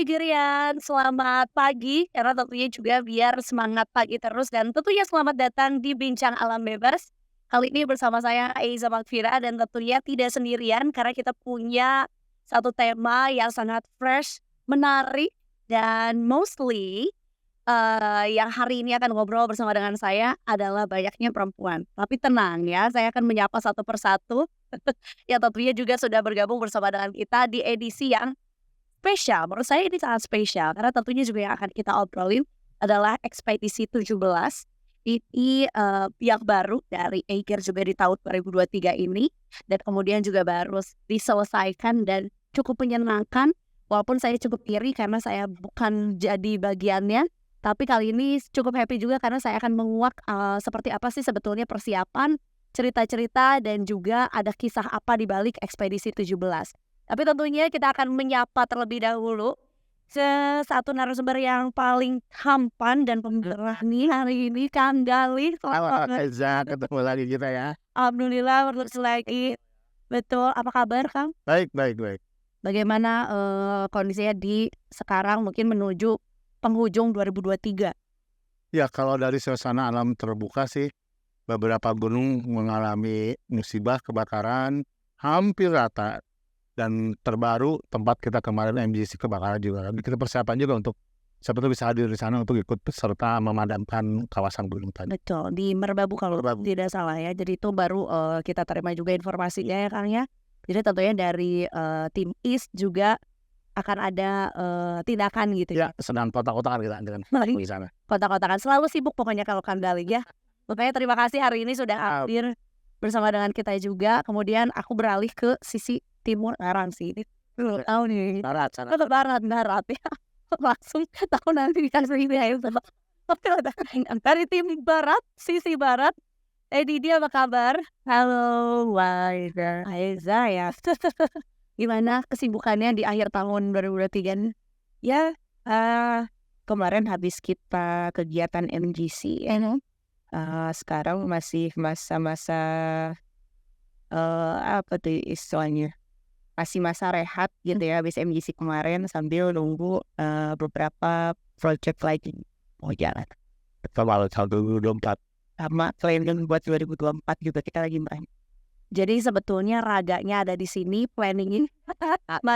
Hai Gerian, selamat pagi, karena tentunya juga biar semangat pagi terus dan tentunya selamat datang di Bincang Alam Bebas. Kali ini bersama saya Aiza Makfira dan tentunya tidak sendirian karena kita punya satu tema yang sangat fresh, menarik, dan mostly yang hari ini akan ngobrol bersama dengan saya adalah banyaknya perempuan. Tapi tenang ya, saya akan menyapa satu persatu yang tentunya juga sudah bergabung bersama dengan kita di edisi yang spesial. Menurut saya ini sangat spesial karena tentunya juga yang akan kita obrolin adalah Ekspedisi 17. Ini, yang baru dari Eiger juga di tahun 2023 ini dan kemudian juga baru diselesaikan dan cukup menyenangkan. Walaupun saya cukup iri karena saya bukan jadi bagiannya, tapi kali ini cukup happy juga karena saya akan menguak, seperti apa sih sebetulnya persiapan, cerita-cerita, dan juga ada kisah apa di balik Ekspedisi 17. Tapi tentunya kita akan menyapa terlebih dahulu satu narasumber yang paling tampan dan pemberani hari ini, Kang Galih. Halo Reza, ketemu lagi kita ya. Alhamdulillah bertemu lagi. Betul, apa kabar Kang? Baik, baik, baik. Bagaimana kondisinya di sekarang mungkin menuju penghujung 2023? Ya, kalau dari suasana alam terbuka sih, beberapa gunung mengalami musibah kebakaran hampir rata. Dan terbaru tempat kita kemarin MGC kebakaran juga. Kita persiapan juga untuk siapa tuh bisa hadir di sana untuk ikut serta memadamkan kawasan gunung tadi. Betul, di Merbabu kalau Merbabu. tidak salah ya. Jadi itu baru kita terima juga informasinya ya Kang ya. Jadi tentunya dari tim IS juga akan ada tindakan gitu Ya, sedang kotak-kotakan kita dengan di sana. Kotak-kotakan selalu sibuk pokoknya kalau Kang Galih ya. Makanya terima kasih hari ini sudah hadir bersama dengan kita juga. Kemudian aku beralih ke sisi timur barat sih. Ini belum tahu nih. Barat sana. Barat ya. Langsung tahu nanti dikasih ya. Dari tim barat, sisi barat. Didi apa kabar? Halo, Aiza ya. Gimana kesibukannya di akhir tahun 2023 nih? Ya, kemarin habis kita kegiatan MGC, sekarang masih masa-masa apa tuh istilahnya? Masih masa rehat gitu ya, habis MGC kemarin sambil nunggu beberapa project lagi mau jalan. Kalau tahun 2024. Sama planning buat 2024 juga kita lagi main. Jadi sebetulnya raganya ada di sini, planningin.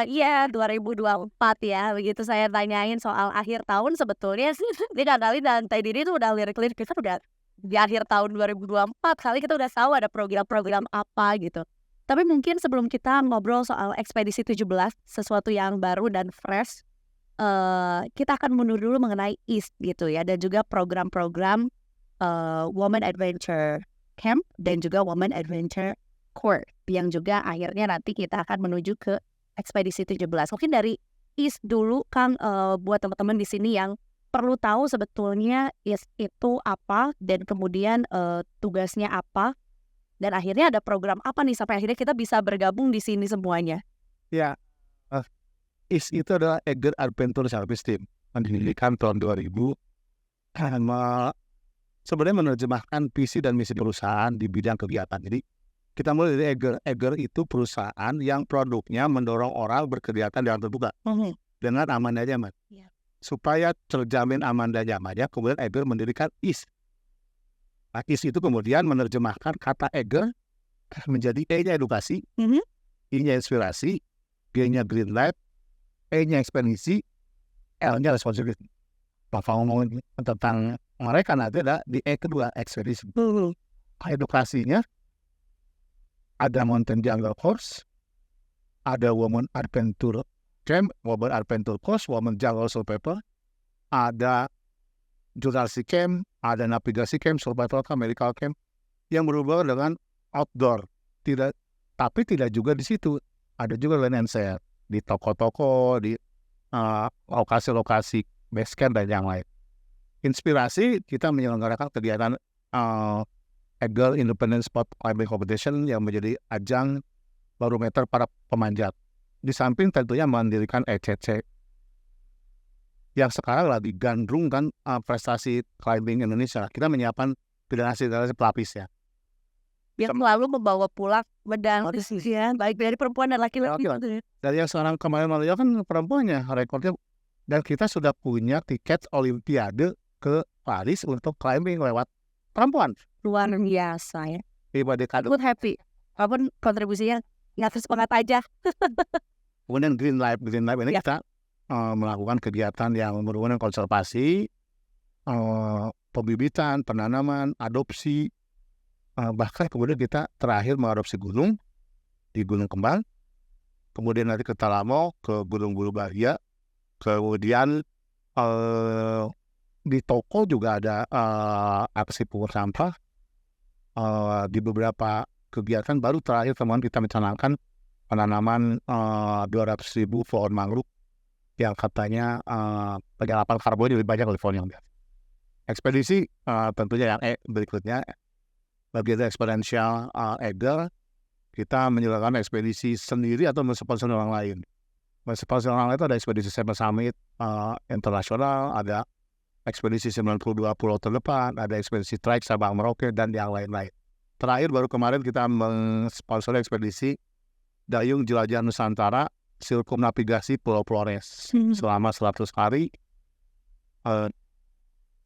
Iya 2024 ya. Begitu saya tanyain soal akhir tahun sebetulnya sih tidak kali dan Teh Didi tuh udah lirik-lirik kita udah di akhir tahun 2024 kali kita udah tahu ada program-program apa gitu. Tapi mungkin sebelum kita ngobrol soal Ekspedisi 17, sesuatu yang baru dan fresh, kita akan mundur dulu mengenai IST gitu ya, dan juga program-program Women Adventure Camp dan juga Women Adventure Corps yang juga akhirnya nanti kita akan menuju ke Ekspedisi 17. Mungkin dari IST dulu Kang, buat teman-teman di sini yang perlu tahu sebetulnya IST itu apa dan kemudian tugasnya apa. Dan akhirnya ada program apa nih sampai akhirnya kita bisa bergabung di sini semuanya? Ya, IS itu adalah Eiger Adventure Service Team. Mendirikan tahun 2000. Sebenarnya menerjemahkan visi dan misi perusahaan di bidang kegiatan. Jadi kita mulai dari Eiger. Eiger itu perusahaan yang produknya mendorong orang berkegiatan di alam terbuka dengan aman dan nyaman. Ya. Supaya terjamin aman dan nyamannya, kemudian Eiger mendirikan IS. Nah, IS itu kemudian menerjemahkan kata Eiger menjadi E-nya edukasi, I-nya inspirasi, G-nya green light, E-nya ekspedisi, L-nya responsibility. Bapak ngomongin tentang mereka nanti ada di E kedua, ekspedisi. Edukasinya ada Mountain Jungle Course, ada Women Adventure Camp, Women Adventure Course, Women Jungle Survival, ada Jurnalistik Camp, ada Navigasi Camp, Survival Camp, Medical Camp yang berhubungan dengan outdoor. Tapi tidak juga di situ. Ada juga land and share di toko-toko, di lokasi-lokasi base camp dan yang lain. Inspirasi kita menyelenggarakan kegiatan Eiger Independent Sport Climbing Competition yang menjadi ajang barometer para pemanjat. Di samping tentunya mendirikan ECC yang sekarang lagi gandrung kan prestasi climbing Indonesia. Kita menyiapkan generasi pelapis ya. Biar selalu membawa pulang medali ya, baik dari perempuan dan laki-laki. Dari yang sekarang kemarin Malaysia kan perempuannya rekornya Dan kita sudah punya tiket Olimpiade ke Paris untuk climbing lewat perempuan. Luar biasa ya. 5 dekade. Good happy. Walaupun kontribusinya nggak semangat aja. Kemudian Green Life ini Ya. kita melakukan kegiatan yang berhubungan konservasi, pembibitan, penanaman, adopsi, bahkan kemudian kita terakhir mengadopsi gunung di Gunung Kembang, kemudian nanti ke Talamo, ke Gunung Bulu Bahia, kemudian di toko juga ada aksi pungut sampah, di beberapa kegiatan baru terakhir kemarin kita mencanangkan penanaman 200.000 pohon mangrove yang katanya penyerapan karbon lebih banyak dari pohon yang biasa. Ekspedisi tentunya yang berikutnya bagian dari Exponential Eagle, kita menyelenggarakan ekspedisi sendiri atau mensponsori orang lain. Mensponsori orang lain itu ada ekspedisi Seven Summit internasional, ada ekspedisi 92 pulau terdepan, ada ekspedisi Trek Sabang Merauke, dan yang lain-lain. Terakhir baru kemarin kita mensponsori ekspedisi Dayung Jelajah Nusantara Sirkumnavigasi Pulau Flores selama 100 hari,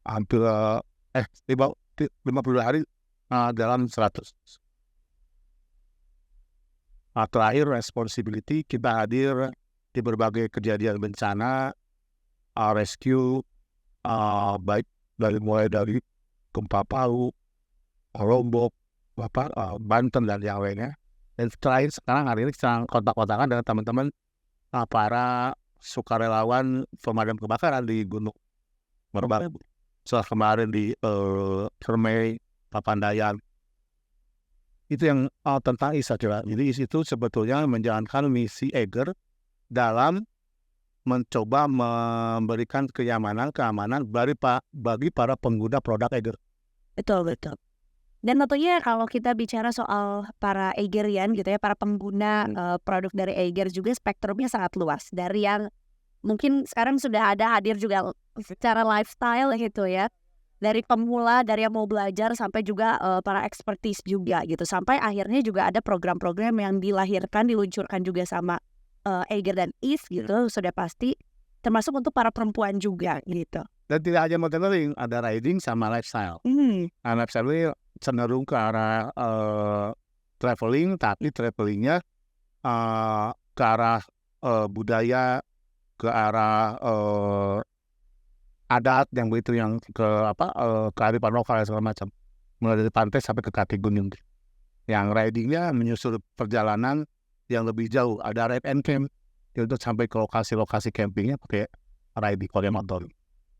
hampir 52 hari dalam 100. Terakhir responsibility, kita hadir di berbagai kejadian bencana, rescue, baik mulai dari gempa Palu, Lombok, Banten, dan yang lainnya. Dan terakhir sekarang hari ini sedang kontak-kontakan dengan teman-teman para sukarelawan pemadam kebakaran di Gunung Merbabu. Setelah kemarin di Cermai, Papandayan. Itu yang tentang IS saja. Jadi IS itu sebetulnya menjalankan misi Eagle dalam mencoba memberikan keamanan bagi para pengguna produk Eagle. Betul. Dan tentunya kalau kita bicara soal para Eigerian gitu ya, para pengguna produk dari Eiger juga spektrumnya sangat luas. Dari yang mungkin sekarang sudah ada hadir juga secara lifestyle gitu ya. Dari pemula, dari yang mau belajar sampai juga para expertise juga gitu. Sampai akhirnya juga ada program-program yang diluncurkan juga sama Eiger dan IS gitu. Sudah pasti termasuk untuk para perempuan juga gitu. Dan tidak hanya mountaineering, ada riding sama lifestyle. Lifestyle ini cenderung ke arah traveling, tapi travelingnya ke arah budaya, ke arah adat yang begitu, yang ke kearifan lokal dan segala macam, mulai dari pantai sampai ke kaki gunung. Yang ridingnya menyusul perjalanan yang lebih jauh, ada ride and camp untuk sampai ke lokasi-lokasi campingnya pakai riding pakai motor.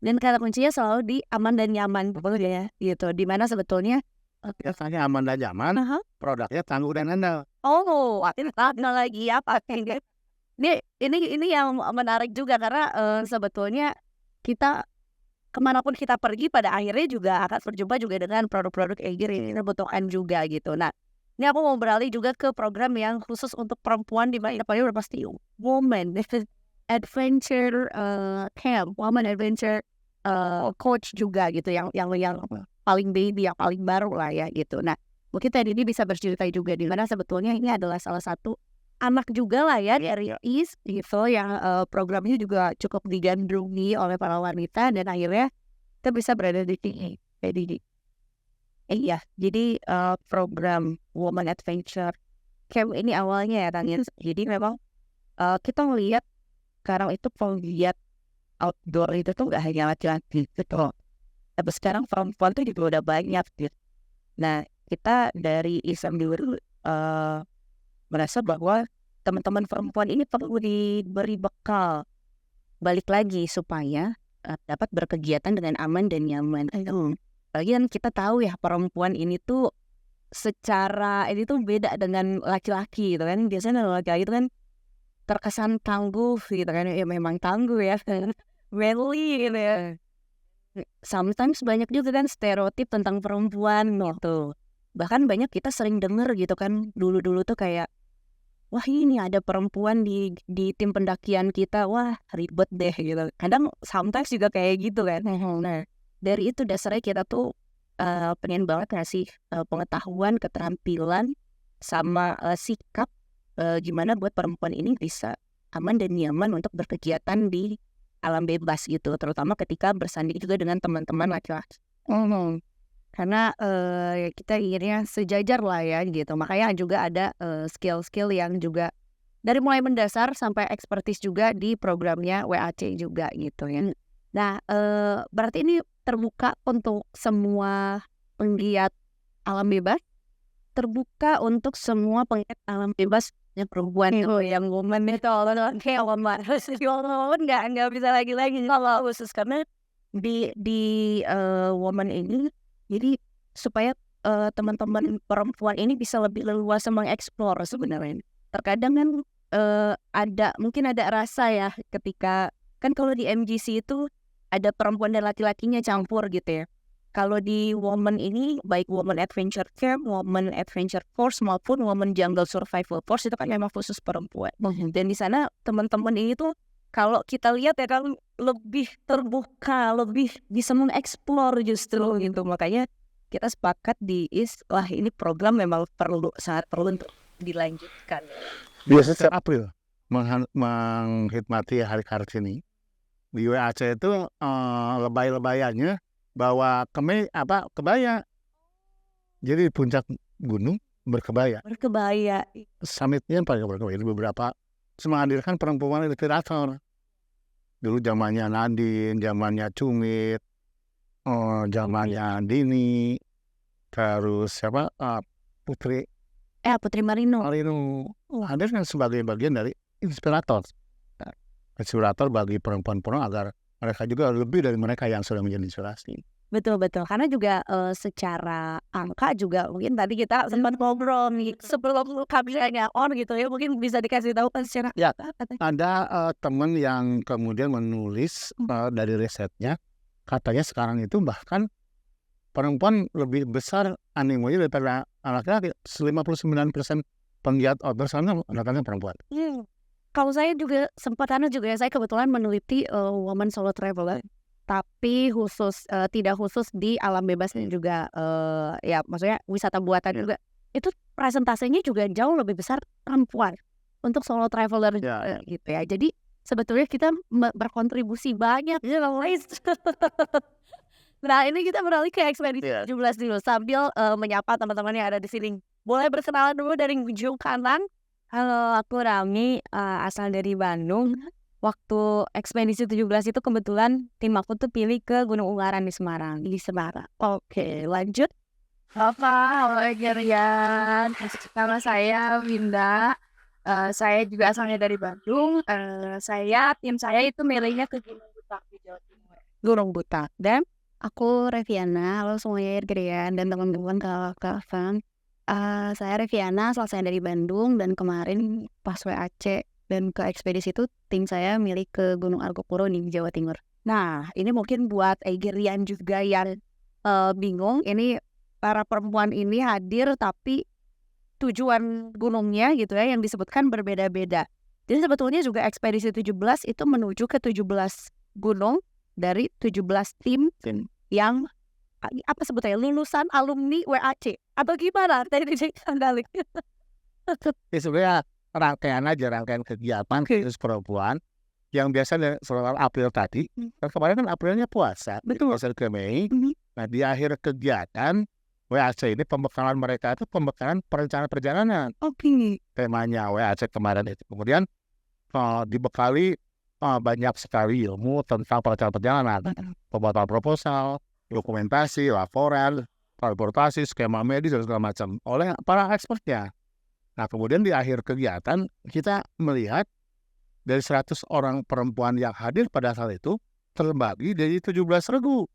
Dan kata kuncinya selalu di aman dan nyaman ya gitu. Dimana sebetulnya biasanya aman dan nyaman, produknya tangguh dan andal. Oh, ada lagi apa? Ini yang menarik juga karena sebetulnya kita kemanapun kita pergi pada akhirnya juga akan berjumpa juga dengan produk-produk Eiger yang kita butuhkan juga gitu. Nah, ini aku mau beralih juga ke program yang khusus untuk perempuan di mana udah pasti Woman Adventure Camp, Woman Adventure Coach juga gitu, yang paling baby, yang paling baru lah ya gitu. Nah, mungkin tadi ini bisa bercerita juga di mana sebetulnya ini adalah salah satu anak juga lah ya dari IS gitu, yang programnya juga cukup digandrungi oleh para wanita dan akhirnya kita bisa berada di sini. Jadi program Woman Adventure Camp ini awalnya ya Tanya. Jadi memang kita melihat sekarang itu penggiat outdoor itu tuh gak hanya laki-laki gitu. Tapi sekarang perempuan tuh juga udah banyak gitu. Nah, kita dari ISM dulu merasa bahwa teman-teman perempuan ini perlu diberi bekal balik lagi supaya dapat berkegiatan dengan aman dan nyaman. Lagian kita tahu ya perempuan ini tuh secara ini tuh beda dengan laki-laki gitu kan. Biasanya laki-laki itu kan terkesan tangguh gitu kan. Ya memang tangguh ya. Manly gitu ya. Sometimes banyak juga kan stereotip tentang perempuan gitu. Bahkan banyak kita sering denger gitu kan. Dulu-dulu tuh kayak, wah ini ada perempuan di tim pendakian kita, wah ribet deh gitu. Kadang sometimes juga kayak gitu kan. Nah, dari itu dasarnya kita tuh pengen banget ngasih pengetahuan, keterampilan, sama sikap gimana buat perempuan ini bisa aman dan nyaman untuk berkegiatan di alam bebas gitu, terutama ketika bersanding juga dengan teman-teman laki-laki. Karena ya kita inginnya sejajar lah ya gitu. Makanya juga ada skill-skill yang juga dari mulai mendasar sampai ekspertis juga di programnya WAC juga gitu ya. Nah, berarti ini terbuka untuk semua penggiat alam bebas, terbuka untuk semua penggiat alam bebas yang perempuan yang woman itu kayak woman nggak bisa lagi kalau khusus karena di woman ini jadi supaya teman-teman perempuan ini bisa lebih leluasa mengeksplor sebenarnya. Terkadang kan mungkin ada rasa ya ketika kan kalau di MGC itu ada perempuan dan laki-lakinya campur gitu ya. Kalau di Women ini, baik Women Adventure Camp, Women Adventure Force maupun Women Jungle Survival Force itu kan memang khusus perempuan. Dan di sana teman-teman ini tuh kalau kita lihat ya kan lebih terbuka, lebih bisa mengeksplor justru gitu. Makanya kita sepakat di wah ini program memang sangat perlu untuk dilanjutkan. Biasanya setiap April menghormati Hari Kartini di WAC itu lebay-lebayannya bawa kebaya. Jadi di puncak gunung berkebaya. Summitnya pakai berkebaya. Jadi beberapa menghadirkan perempuan literatur. Dulu zamannya Nadine, zamannya Cumit, zamannya Dini, terus Putri Marino. Hadir kan sebagai bagian dari inspirator bagi perempuan-perempuan agar mereka juga lebih dari mereka yang sudah menjadi inspirasi. Betul. Karena juga secara angka juga mungkin tadi kita sempat ngobrol nih sebelum kameranya on gitu ya, mungkin bisa dikasih tahu kan secara ya, ada teman yang kemudian menulis dari risetnya, katanya sekarang itu bahkan perempuan lebih besar animonya daripada laki-laki. 59% penggiat outdoor sekarang rata-rata perempuan. Kalau saya juga sempat saya kebetulan meneliti woman solo traveler, tapi tidak khusus di alam bebas juga ya maksudnya wisata buatan juga. Itu presentasinya juga jauh lebih besar perempuan untuk solo traveler gitu ya. Jadi sebetulnya kita berkontribusi banyak ya guys. Nah ini kita beralih ke ekspedisi 17 dulu sambil menyapa teman-teman yang ada di sini. Boleh berkenalan dulu dari ujung kanan. Halo, aku Rami, asal dari Bandung. Waktu ekspedisi 17 itu kebetulan tim aku tuh pilih ke Gunung Ungaran di Semarang. Oke, lanjut. Halo Egerian, nama saya Winda. Saya juga asalnya dari Bandung. Tim saya itu milihnya ke Gunung Butak di Jawa Timur. Gunung Butak. Dan aku Reviana, halo semuanya Egerian dan teman-teman kawan-kawan. Saya Reviana, asal saya dari Bandung, dan kemarin pas WAC dan ke ekspedisi itu tim saya milih ke Gunung Argopuro di Jawa Timur. Nah, ini mungkin buat Egerian juga yang bingung, ini para perempuan ini hadir tapi tujuan gunungnya gitu ya yang disebutkan berbeda-beda. Jadi sebetulnya juga ekspedisi 17 itu menuju ke 17 gunung dari 17 tim yang apa sebutnya lulusan alumni WAC atau gimana teknik sandalik? Sebenarnya rangkaian kegiatan khusus perempuan yang biasa dari April tadi. Kemarin kan Aprilnya puasa, puasa ke Mei. Nah di akhir kegiatan WAC ini pembekalan mereka itu pembekalan perencanaan perjalanan. Temanya WAC kemarin itu kemudian dibekali banyak sekali ilmu tentang perencanaan perjalanan, pembuatan proposal, dokumentasi, laporan, transportasi, skema medis dan segala macam oleh para expertnya. Nah kemudian di akhir kegiatan kita melihat dari 100 orang perempuan yang hadir pada saat itu terbagi dari 17 regu.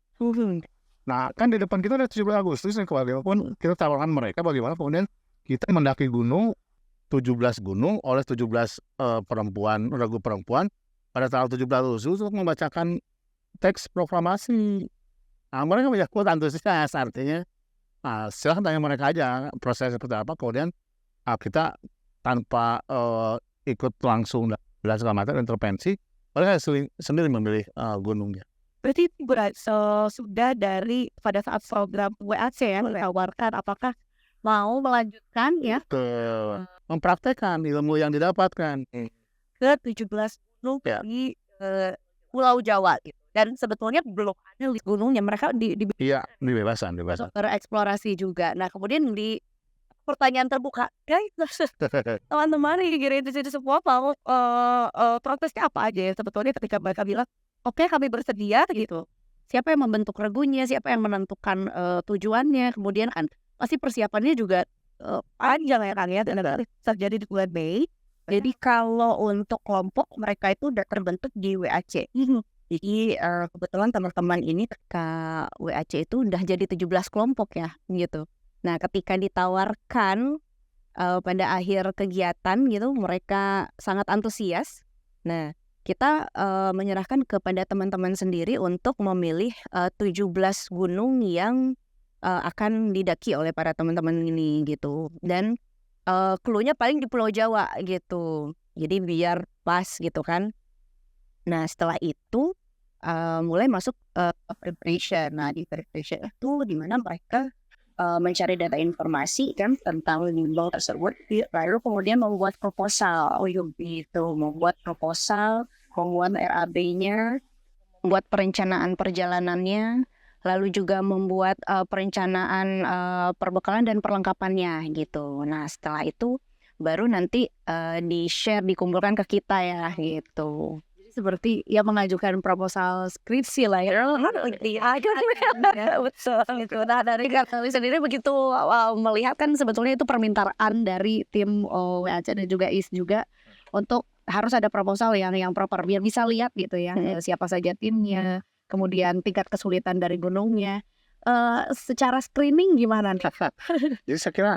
Nah kan di depan kita ada 17 Agustus yang kemudian kita tawarkan mereka bagaimana kemudian kita mendaki gunung 17 gunung oleh 17 perempuan, regu perempuan pada tanggal 17 Agustus untuk membacakan teks proklamasi. Nah, mereka banyak kuat antusias, artinya silahkan tanya mereka aja proses seperti apa. Kemudian kita tanpa ikut langsung dalam segala macam intervensi, mereka sendiri memilih gunungnya. Berarti sudah dari pada saat program WAC ya menawarkan apakah mau melanjutkan ya mempraktekkan ilmu yang didapatkan ke 17 gunung di Pulau Jawa gitu. Dan sebetulnya belum ada list gunungnya, mereka Iya, bebasan. bereksplorasi juga. Nah kemudian di pertanyaan terbuka, guys, teman-teman yang kira itu semua mau prosesnya apa aja ya sebetulnya ketika mereka bilang, oke kami bersedia gitu. Siapa yang membentuk regunya, siapa yang menentukan tujuannya, kemudian kan pasti persiapannya juga panjang ya Kang ya, dan terjadi di bulan Mei. Jadi kalau untuk kelompok mereka itu udah terbentuk di WAC. Jadi kebetulan teman-teman ini ketika WAC itu udah jadi 17 kelompok ya gitu. Nah ketika ditawarkan pada akhir kegiatan gitu mereka sangat antusias. Nah kita menyerahkan kepada teman-teman sendiri untuk memilih 17 gunung yang akan didaki oleh para teman-teman ini gitu. Dan clue-nya paling di Pulau Jawa gitu. Jadi biar pas gitu kan. Nah setelah itu mulai masuk preparation. Nah di preparation itu dimana mereka mencari data informasi kan tentang limbah tersebut, lalu kemudian membuat proposal, membuat RAB-nya, membuat perencanaan perjalanannya, lalu juga membuat perencanaan perbekalan dan perlengkapannya gitu. Nah setelah itu baru nanti di-share, dikumpulkan ke kita ya gitu. Seperti ya mengajukan proposal skripsi lah ya. Betul gitu. Nah dari kami sendiri begitu melihat kan sebetulnya itu permintaan dari tim WAC dan juga IS juga untuk harus ada proposal yang proper biar bisa lihat gitu ya siapa saja timnya, kemudian tingkat kesulitan dari gunungnya. Secara screening gimana nih? Jadi saya kira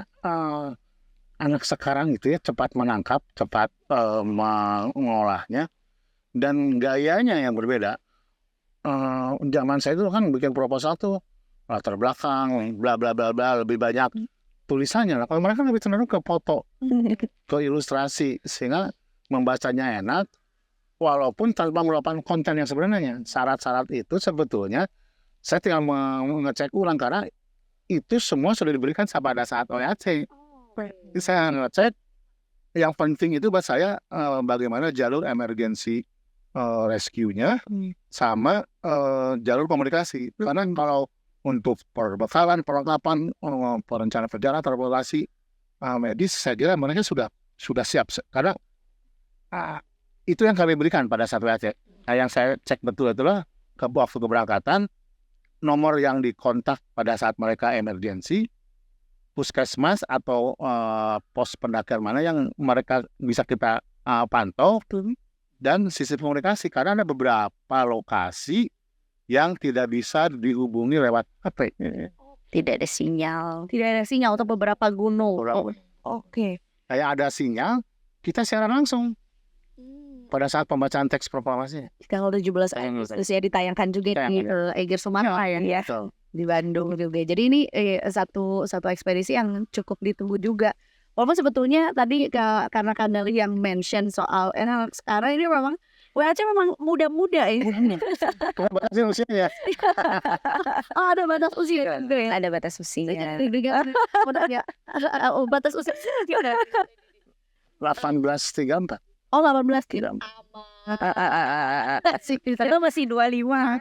anak sekarang itu ya cepat menangkap, cepat mengolahnya. Dan gayanya yang berbeda. Zaman saya itu kan bikin proposal tuh latar belakang, bla bla bla bla, lebih banyak tulisannya. Nah, kalau mereka lebih cenderung ke foto, ke ilustrasi, sehingga membacanya enak, walaupun tanpa merupakan konten yang sebenarnya. Syarat-syarat itu sebetulnya saya tinggal mengecek ulang karena itu semua sudah diberikan pada saat OAC. Jadi saya ngecek. Yang penting itu buat saya bagaimana jalur emergency rescue-nya sama jalur komunikasi. Karena kalau untuk perbekalan, perlengkapan, perencanaan perjalanan, transportasi medis, saya kira mereka sudah siap. Karena itu yang kami berikan pada saat WAC. Nah, yang saya cek betul-betul ke waktu keberangkatan, nomor yang dikontak pada saat mereka emergency, puskesmas atau pos pendakian mana yang mereka bisa kita pantau, dan sistem komunikasi karena ada beberapa lokasi yang tidak bisa dihubungi lewat HP. Tidak ada sinyal untuk beberapa gunung. Oke. Kayak ada sinyal, kita siaran langsung pada saat pembacaan teks proklamasi. Tanggal 17 Agustus ya ditayangkan juga di Eiger Sumatera ya. Di Bandung juga. Jadi ini satu ekspedisi yang cukup ditunggu juga. Walaupun sebetulnya tadi karena Kandali yang mention soal sekarang ini memang WAC memang muda-muda ya. Karena batasnya usianya. Ada batas usia. Ada batas usia. Batas usia. 1834. Oh 18 gitu. Kita masih 25.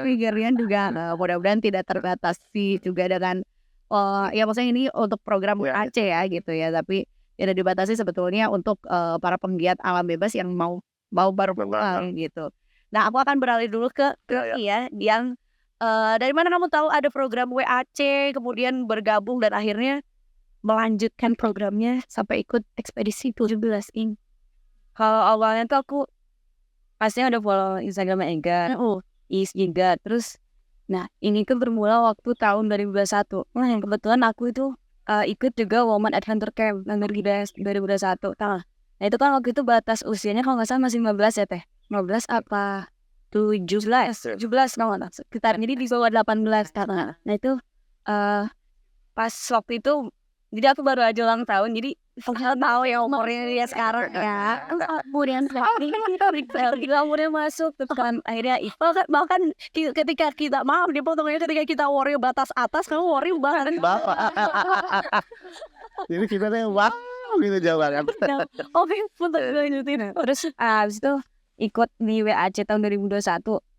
Figurian juga mudah-mudahan tidak terbatasi juga dengan ya maksudnya ini untuk program WAC ya gitu ya, tapi tidak dibatasi sebetulnya untuk para penggiat alam bebas yang mau baru pulang gitu. Nah aku akan beralih dulu ke ya yang dari mana kamu tahu ada program WAC kemudian bergabung dan akhirnya melanjutkan programnya sampai ikut ekspedisi 17 ini. Kalau awalnya tuh aku pastinya udah follow Instagram Ega, Is juga. Terus, nah ini tuh bermula waktu tahun 2021. Nah yang kebetulan aku itu ikut juga Women Adventure Camp yang 2021. Nah itu kan waktu itu batas usianya kalau nggak salah masih 15 ya teh. 15 apa? 17 kalau nggak salah. Sekitar jadi di bawah 18 karena. Nah itu pas waktu itu jadi aku baru aja ulang tahun, jadi saya tahu ya umurnya dia sekarang ya. Kemudian umurnya masuk, terus kan akhirnya bahkan ketika kita maaf dipotongnya ketika kita warrior batas atas, kamu warrior banget. Jadi kita tuh wow gitu jawabannya. Oke, untuk lanjutin. Terus abis itu ikut di WAC tahun 2021.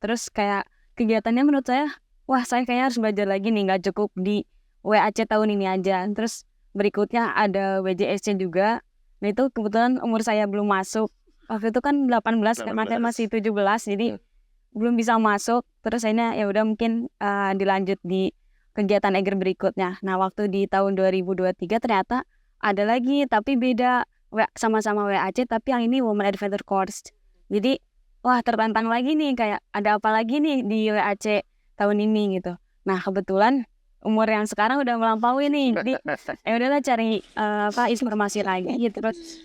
Terus kayak kegiatannya menurut saya, wah saya kayaknya harus belajar lagi nih, nggak cukup di WAC tahun ini aja. Terus berikutnya ada WJSC juga. Nah itu kebetulan umur saya belum masuk. Waktu itu kan 18, makanya masih 17, jadi belum bisa masuk. Terus akhirnya ya udah mungkin dilanjut di kegiatan Eger berikutnya. Nah waktu di tahun 2023 ternyata ada lagi tapi beda, sama-sama WAC tapi yang ini Women Adventure Course. Jadi wah tertantang lagi nih, kayak ada apa lagi nih di WAC tahun ini gitu. Nah kebetulan umur yang sekarang udah melampaui nih, jadi ya udahlah cari informasi lagi gitu. Terus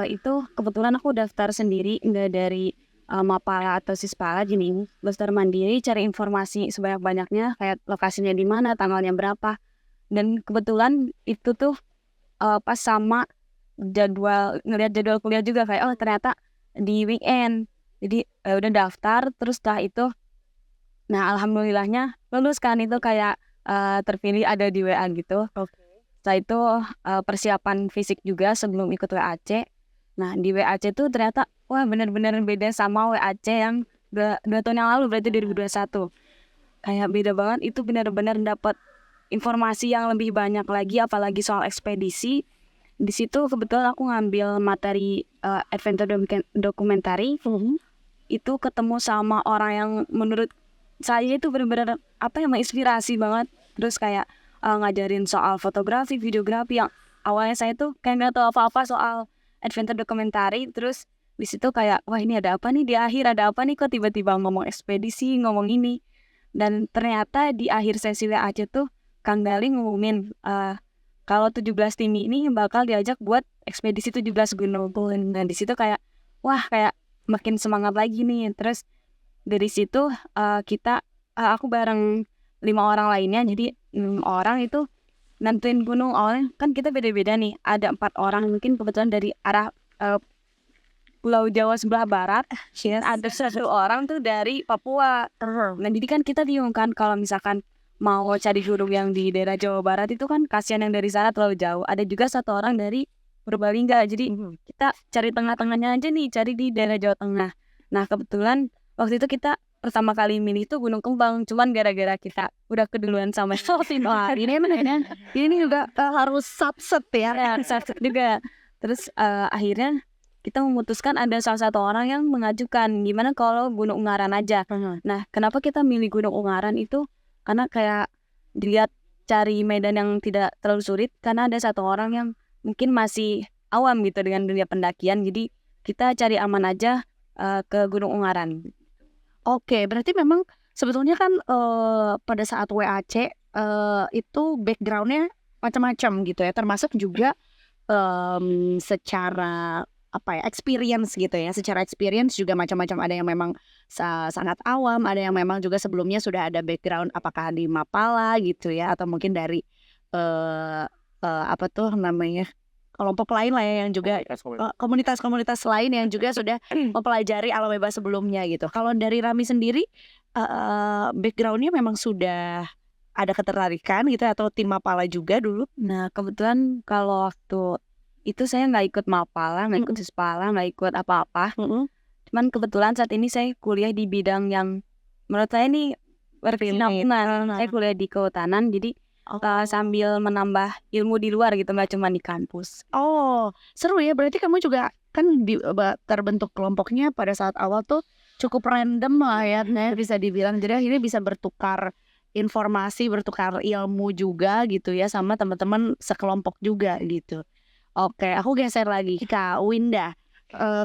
itu kebetulan aku daftar sendiri, nggak dari Mapala atau Sispala, gini daftar mandiri, cari informasi sebanyak-banyaknya, kayak lokasinya di mana, tanggalnya berapa. Dan kebetulan itu tuh pas sama ngeliat jadwal kuliah juga, kayak oh ternyata di weekend. Jadi udah daftar, terus setelah itu nah alhamdulillahnya lulus kan, itu kayak terpilih ada di WA gitu. Setelah itu persiapan fisik juga sebelum ikut WAC. Nah di WAC tuh ternyata wah benar-benar beda sama WAC yang 2 tahun yang lalu, berarti 2021. Kayak beda banget, itu benar-benar dapat informasi yang lebih banyak lagi, apalagi soal ekspedisi. Di situ kebetulan aku ngambil materi adventure documentary. Itu ketemu sama orang yang menurut saya itu benar-benar menginspirasi banget. Terus kayak ngajarin soal fotografi, videografi, yang awalnya saya tuh kayak nggak tahu apa-apa soal adventure documentary. Terus di situ kayak wah ini ada apa nih, di akhir ada apa nih, kok tiba-tiba ngomong ekspedisi, ngomong ini. Dan ternyata di akhir sesi WAC tuh Kang Dali ngumumin kalau 17 tim ini bakal diajak buat ekspedisi 17 gunung. Dan di situ kayak wah kayak makin semangat lagi nih. Terus dari situ aku bareng 5 orang lainnya, jadi 6 orang itu nentuin gunung. Awalnya kan kita beda-beda nih, ada 4 orang mungkin kebetulan dari arah Pulau Jawa sebelah barat, ada 1 orang tuh dari Papua. Nah jadi kan kita bingung kan kalau misalkan mau cari gunung yang di daerah Jawa Barat itu kan kasihan yang dari sana terlalu jauh. Ada juga 1 orang dari Purbalingga, jadi kita cari tengah-tengahnya aja nih, cari di daerah Jawa Tengah. Nah kebetulan waktu itu kita pertama kali milih tuh Gunung Kembang, cuman gara-gara kita udah keduluan sama ini juga harus subset ya, subset juga. Terus akhirnya kita memutuskan ada salah 1 orang yang mengajukan gimana kalau Gunung Ungaran aja. Nah kenapa kita milih Gunung Ungaran itu karena kayak dilihat cari medan yang tidak terlalu sulit, karena ada 1 orang yang mungkin masih awam gitu dengan dunia pendakian, jadi kita cari aman aja ke Gunung Ungaran. Oke, berarti memang sebetulnya kan pada saat WAC itu backgroundnya macam-macam gitu ya, termasuk juga secara experience gitu ya. Secara experience juga macam-macam, ada yang memang sangat awam, ada yang memang juga sebelumnya sudah ada background apakah di Mapala gitu ya, atau mungkin dari kelompok lain lah ya, yang juga komunitas-komunitas lain yang juga sudah mempelajari alam bebas sebelumnya gitu. Kalau dari Rami sendiri backgroundnya memang sudah ada ketertarikan gitu atau tim Mapala juga dulu? Nah kebetulan kalau waktu itu saya nggak ikut Mapala, nggak ikut Sispala, nggak ikut apa-apa. Cuman kebetulan saat ini saya kuliah di bidang yang menurut saya ini berkesinambungan. Saya kuliah di kehutanan, jadi sambil menambah ilmu di luar gitu, nggak cuma di kampus. Oh seru ya, berarti kamu juga kan terbentuk kelompoknya pada saat awal tuh cukup random lah ya, bisa dibilang. Jadi akhirnya bisa bertukar informasi, bertukar ilmu juga gitu ya sama teman-teman sekelompok juga gitu. Oke, aku geser lagi Kak Winda.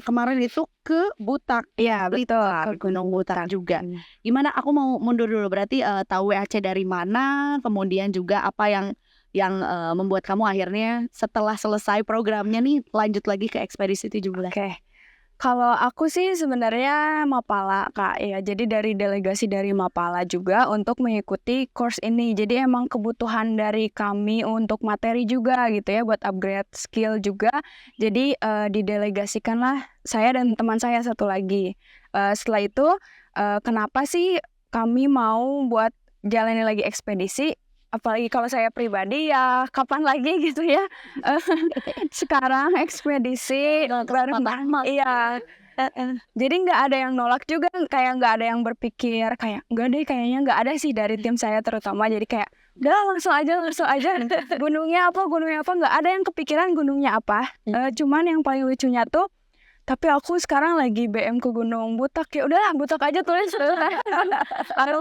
Kemarin itu ke Butak. Iya betul, ke Gunung Butak juga. Gimana? Aku mau mundur dulu. Berarti tahu WAC dari mana? Kemudian juga apa yang membuat kamu akhirnya setelah selesai programnya nih lanjut lagi ke ekspedisi 17? Oke. Kalau aku sih sebenarnya Mapala Kak ya, jadi dari delegasi dari Mapala juga untuk mengikuti course ini. Jadi emang kebutuhan dari kami untuk materi juga gitu ya, buat upgrade skill juga. Jadi didelegasikanlah saya dan teman saya 1 lagi. Setelah itu kenapa sih kami mau buat jalani lagi ekspedisi? Apalagi kalau saya pribadi ya kapan lagi gitu ya. Sekarang ekspedisi baru iya Jadi nggak ada yang nolak juga, kayak nggak ada yang berpikir kayak enggak deh, kayaknya nggak ada sih dari tim saya terutama. Jadi kayak udah langsung aja gunungnya apa nggak ada yang kepikiran gunungnya apa. Cuman yang paling lucunya tuh, tapi aku sekarang lagi BM ke Gunung Butak, ya udahlah Butak aja tulis. Aku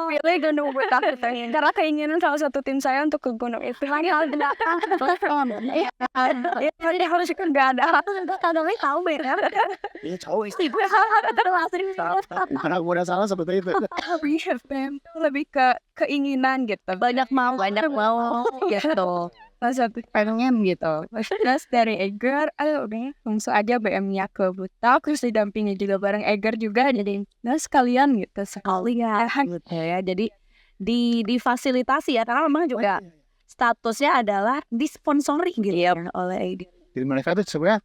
pilih Gunung Butak gitu. Karena keinginan salah satu tim saya untuk ke gunung itu. Hal belakang. Jadi harus nggak ada. Kadang-kadang tahu BM. Iya cowok istri. Terus Anak muda salah seperti itu. BM tuh lebih ke keinginan gitu. banyak mau gitu. Salah satu pengen gitu. Terus dari Eger, ayo udah langsung aja BM-nya ke Butak, terus didampingi juga bareng Eger juga, jadi nah sekalian gitu sekalian. Gitu ya. Jadi difasilitasi ya, karena memang juga statusnya adalah disponsori gitu ya oleh Eger. Jadi mereka itu sebenarnya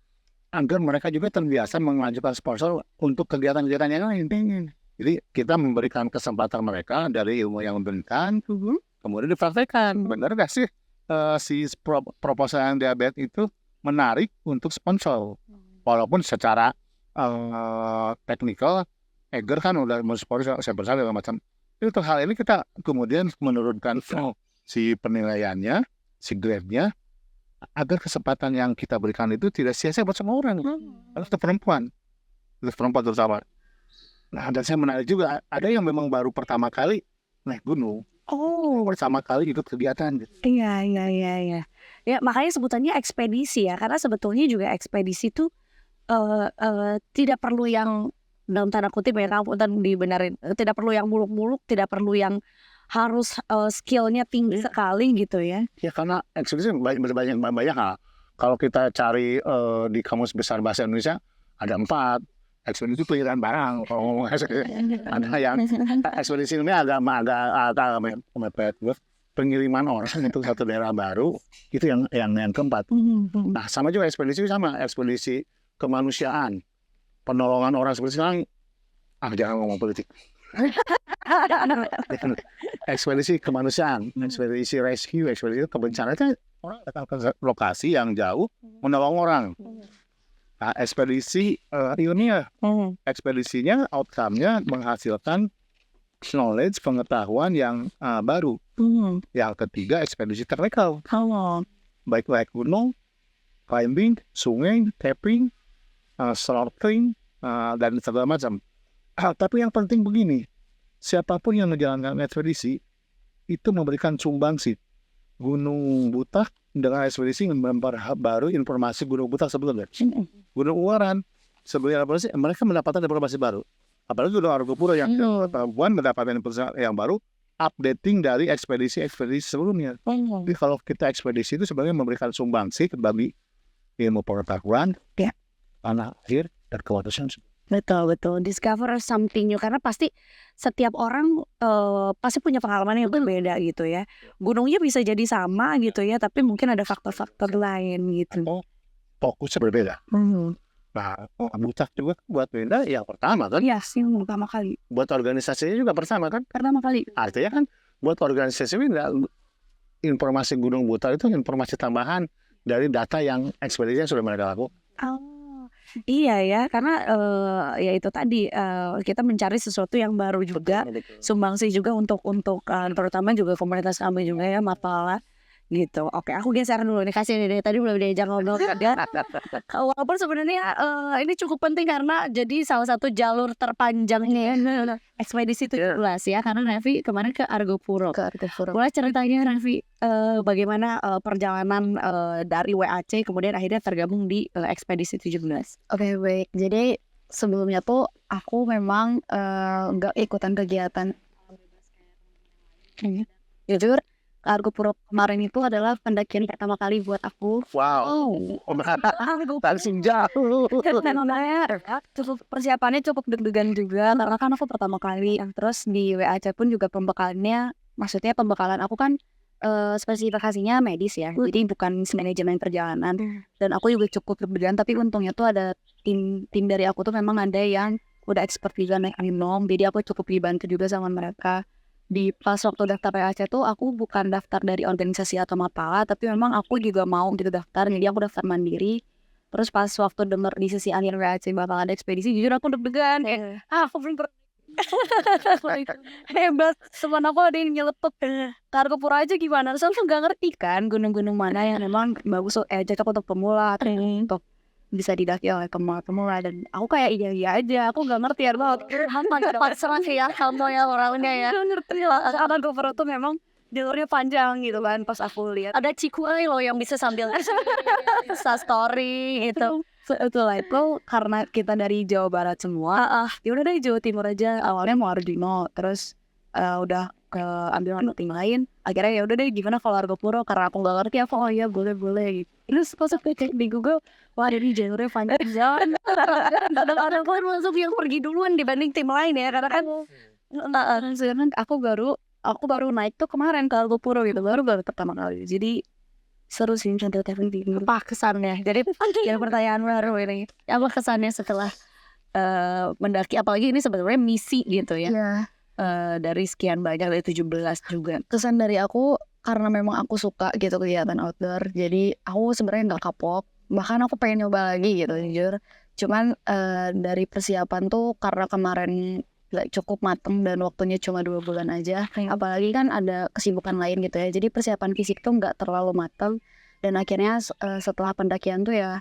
agar mereka juga terbiasa mengajukan sponsor untuk kegiatan-kegiatan yang lain. Jadi kita memberikan kesempatan mereka dari ilmu yang diberikan, kemudian dipraktekkan. Benar gak sih si proposal yang diabetes itu menarik untuk sponsor? Walaupun secara teknikal, Eger kan udah mensponsor segala macam. Untuk hal ini kita kemudian menurunkan si penilaiannya, si grade-nya, agar kesempatan yang kita berikan itu tidak sia-sia buat semua orang. Untuk perempuan terutama. Nah, dan saya menarik juga, ada yang memang baru pertama kali naik gunung. Pertama kali ikut kegiatan. Iya. Ya makanya sebutannya ekspedisi ya, karena sebetulnya juga ekspedisi itu tidak perlu yang dalam tanda kutip ya, kamu dibenarin, tidak perlu yang muluk-muluk, tidak perlu yang harus skillnya tinggi sekali gitu ya. Ya karena ekspedisi banyak hal. Kalau kita cari di Kamus Besar Bahasa Indonesia ada 4. Ekspedisi itu pengiriman barang. Ada yang ekspedisi ini agak mepet. Pengiriman orang itu satu daerah baru, itu yang keempat. Nah sama juga ekspedisi kemanusiaan, penolongan orang seperti sekarang. Jangan ngomong politik. Ekspedisi kemanusiaan, ekspedisi rescue, ekspedisi kebencanaan itu orang datang ke lokasi yang jauh menolong orang. Nah, ekspedisi ilmiah, ekspedisinya outcome-nya menghasilkan knowledge, pengetahuan yang baru. Yang ketiga ekspedisi teknikal, baik gunung, climbing, sungai, tapping, snorkeling, dan segala macam. Tapi yang penting begini, siapapun yang menjalankan ekspedisi itu memberikan sumbangsi. Gunung Butak dengan ekspedisi baru informasi Gunung Butak sebelumnya. Gunung Uaran sebelumnya mereka mendapatkan informasi baru. Apalagi Gunung Argopuro yang perempuan mendapatkan informasi yang baru, updating dari ekspedisi sebelumnya. Jadi kalau kita ekspedisi itu sebenarnya memberikan sumbangsi bagi ilmu pengetahuan, tanah air dan kewatasan. Betul. Discover something new, karena pasti setiap orang pasti punya pengalaman yang berbeda gitu ya. Gunungnya bisa jadi sama gitu ya, tapi mungkin ada faktor-faktor lain gitu. Fokusnya berbeda. Nah, Butak juga buat beda yang pertama kan? Iya, yang pertama kali. Buat organisasinya juga pertama kan? Pertama kali. Artinya kan buat organisasi informasi Gunung Butak itu informasi tambahan dari data yang ekspedisi yang sudah mereka lakukan. Iya ya, karena ya itu tadi kita mencari sesuatu yang baru juga, sumbangsi juga untuk terutama juga komunitas kami juga ya, Mapala gitu. Oke, aku geser dulu nih, kasih dari tadi belum diajak ngobrol juga. Walaupun sebenarnya ini cukup penting karena jadi salah satu jalur terpanjangnya ekspedisi 17 ya, karena Revi kemarin ke Argopuro. Boleh ceritanya Revi bagaimana perjalanan dari WAC kemudian akhirnya tergabung di ekspedisi 17. Oke, baik. Jadi sebelumnya tuh aku memang nggak ikutan kegiatan. Jujur, Argopuro kemarin itu adalah pendakian pertama kali buat aku. Wow. Langsung jauh. Cukup persiapannya cukup deg-degan juga karena kan aku pertama kali. Terus di WAC pun juga pembekalannya, maksudnya pembekalan aku kan spesifikasinya medis ya, jadi bukan manajemen perjalanan. Dan aku juga cukup deg-degan, tapi untungnya tuh ada tim dari aku tuh memang ada yang udah expert juga naik gunung, jadi aku cukup dibantu juga sama mereka. Di pas waktu daftar WAC tuh aku bukan daftar dari organisasi atau Mapala, tapi memang aku juga mau gitu daftar, jadi aku daftar mandiri. Terus pas waktu denger di sisi akhir WAC bakal ada ekspedisi, jujur aku deg-degan. Aku belum pernah. Hebat, teman aku ada yang nyeletuk ke Argopuro aja gimana. Terus aku gak ngerti kan gunung-gunung mana yang memang bagus cocok untuk pemula atau untuk bisa didaki oleh pemula. Dan aku kayak iya aja, aku gak ngerti ya banget. Pasrah sih ya sama ya orangnya ya. Gak ngerti lah, Argopuro tuh memang jalurnya panjang gitu kan pas aku lihat. Ada Cikuay loh yang bisa sambil Insta story gitu. Betul lah, itu karena kita dari Jawa Barat semua. Ya udah deh Jawa Timur aja. Awalnya mau Arjuna, terus udah ke ambil tim lain. Akhirnya ya udah deh gimana kalau Argopuro, karena aku nggak ngerti aku oh iya boleh gitu. Terus pas aku cek di Google, wah ini jalurnya panjang. Ada kan langsung yang pergi duluan dibanding tim lain ya, karena kan Sekarang aku baru naik tuh kemarin ke Argopuro gitu, baru pertama kali. Jadi seru sih sambil traveling. apa kesannya? Jadi ya pertanyaan baru ini. Apa kesannya setelah mendaki, apalagi ini sebenarnya misi gitu ya. Dari sekian banyak, dari 17 juga. Kesan dari aku karena memang aku suka gitu kegiatan outdoor, jadi aku sebenarnya nggak kapok, bahkan aku pengen nyoba lagi gitu jujur. Cuman dari persiapan tuh karena kemarin gak cukup mateng dan waktunya cuma 2 bulan aja, apalagi kan ada kesibukan lain gitu ya, jadi persiapan fisik tuh nggak terlalu mateng. Dan akhirnya setelah pendakian tuh ya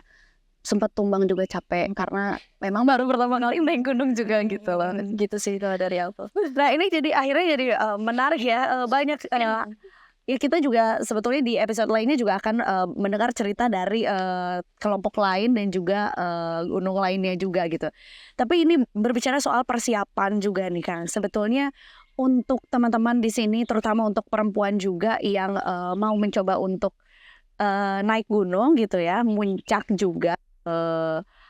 sempat tumbang juga capek karena memang baru pertama kali naik gunung juga gitu loh. Gitu sih kalau dari aku. Nah ini jadi akhirnya jadi menarik ya, banyak ya kita juga sebetulnya di episode lainnya juga akan mendengar cerita dari kelompok lain dan juga gunung lainnya juga gitu. Tapi ini berbicara soal persiapan juga nih Kang. Sebetulnya untuk teman-teman di sini, terutama untuk perempuan juga yang mau mencoba untuk naik gunung gitu ya, muncak juga.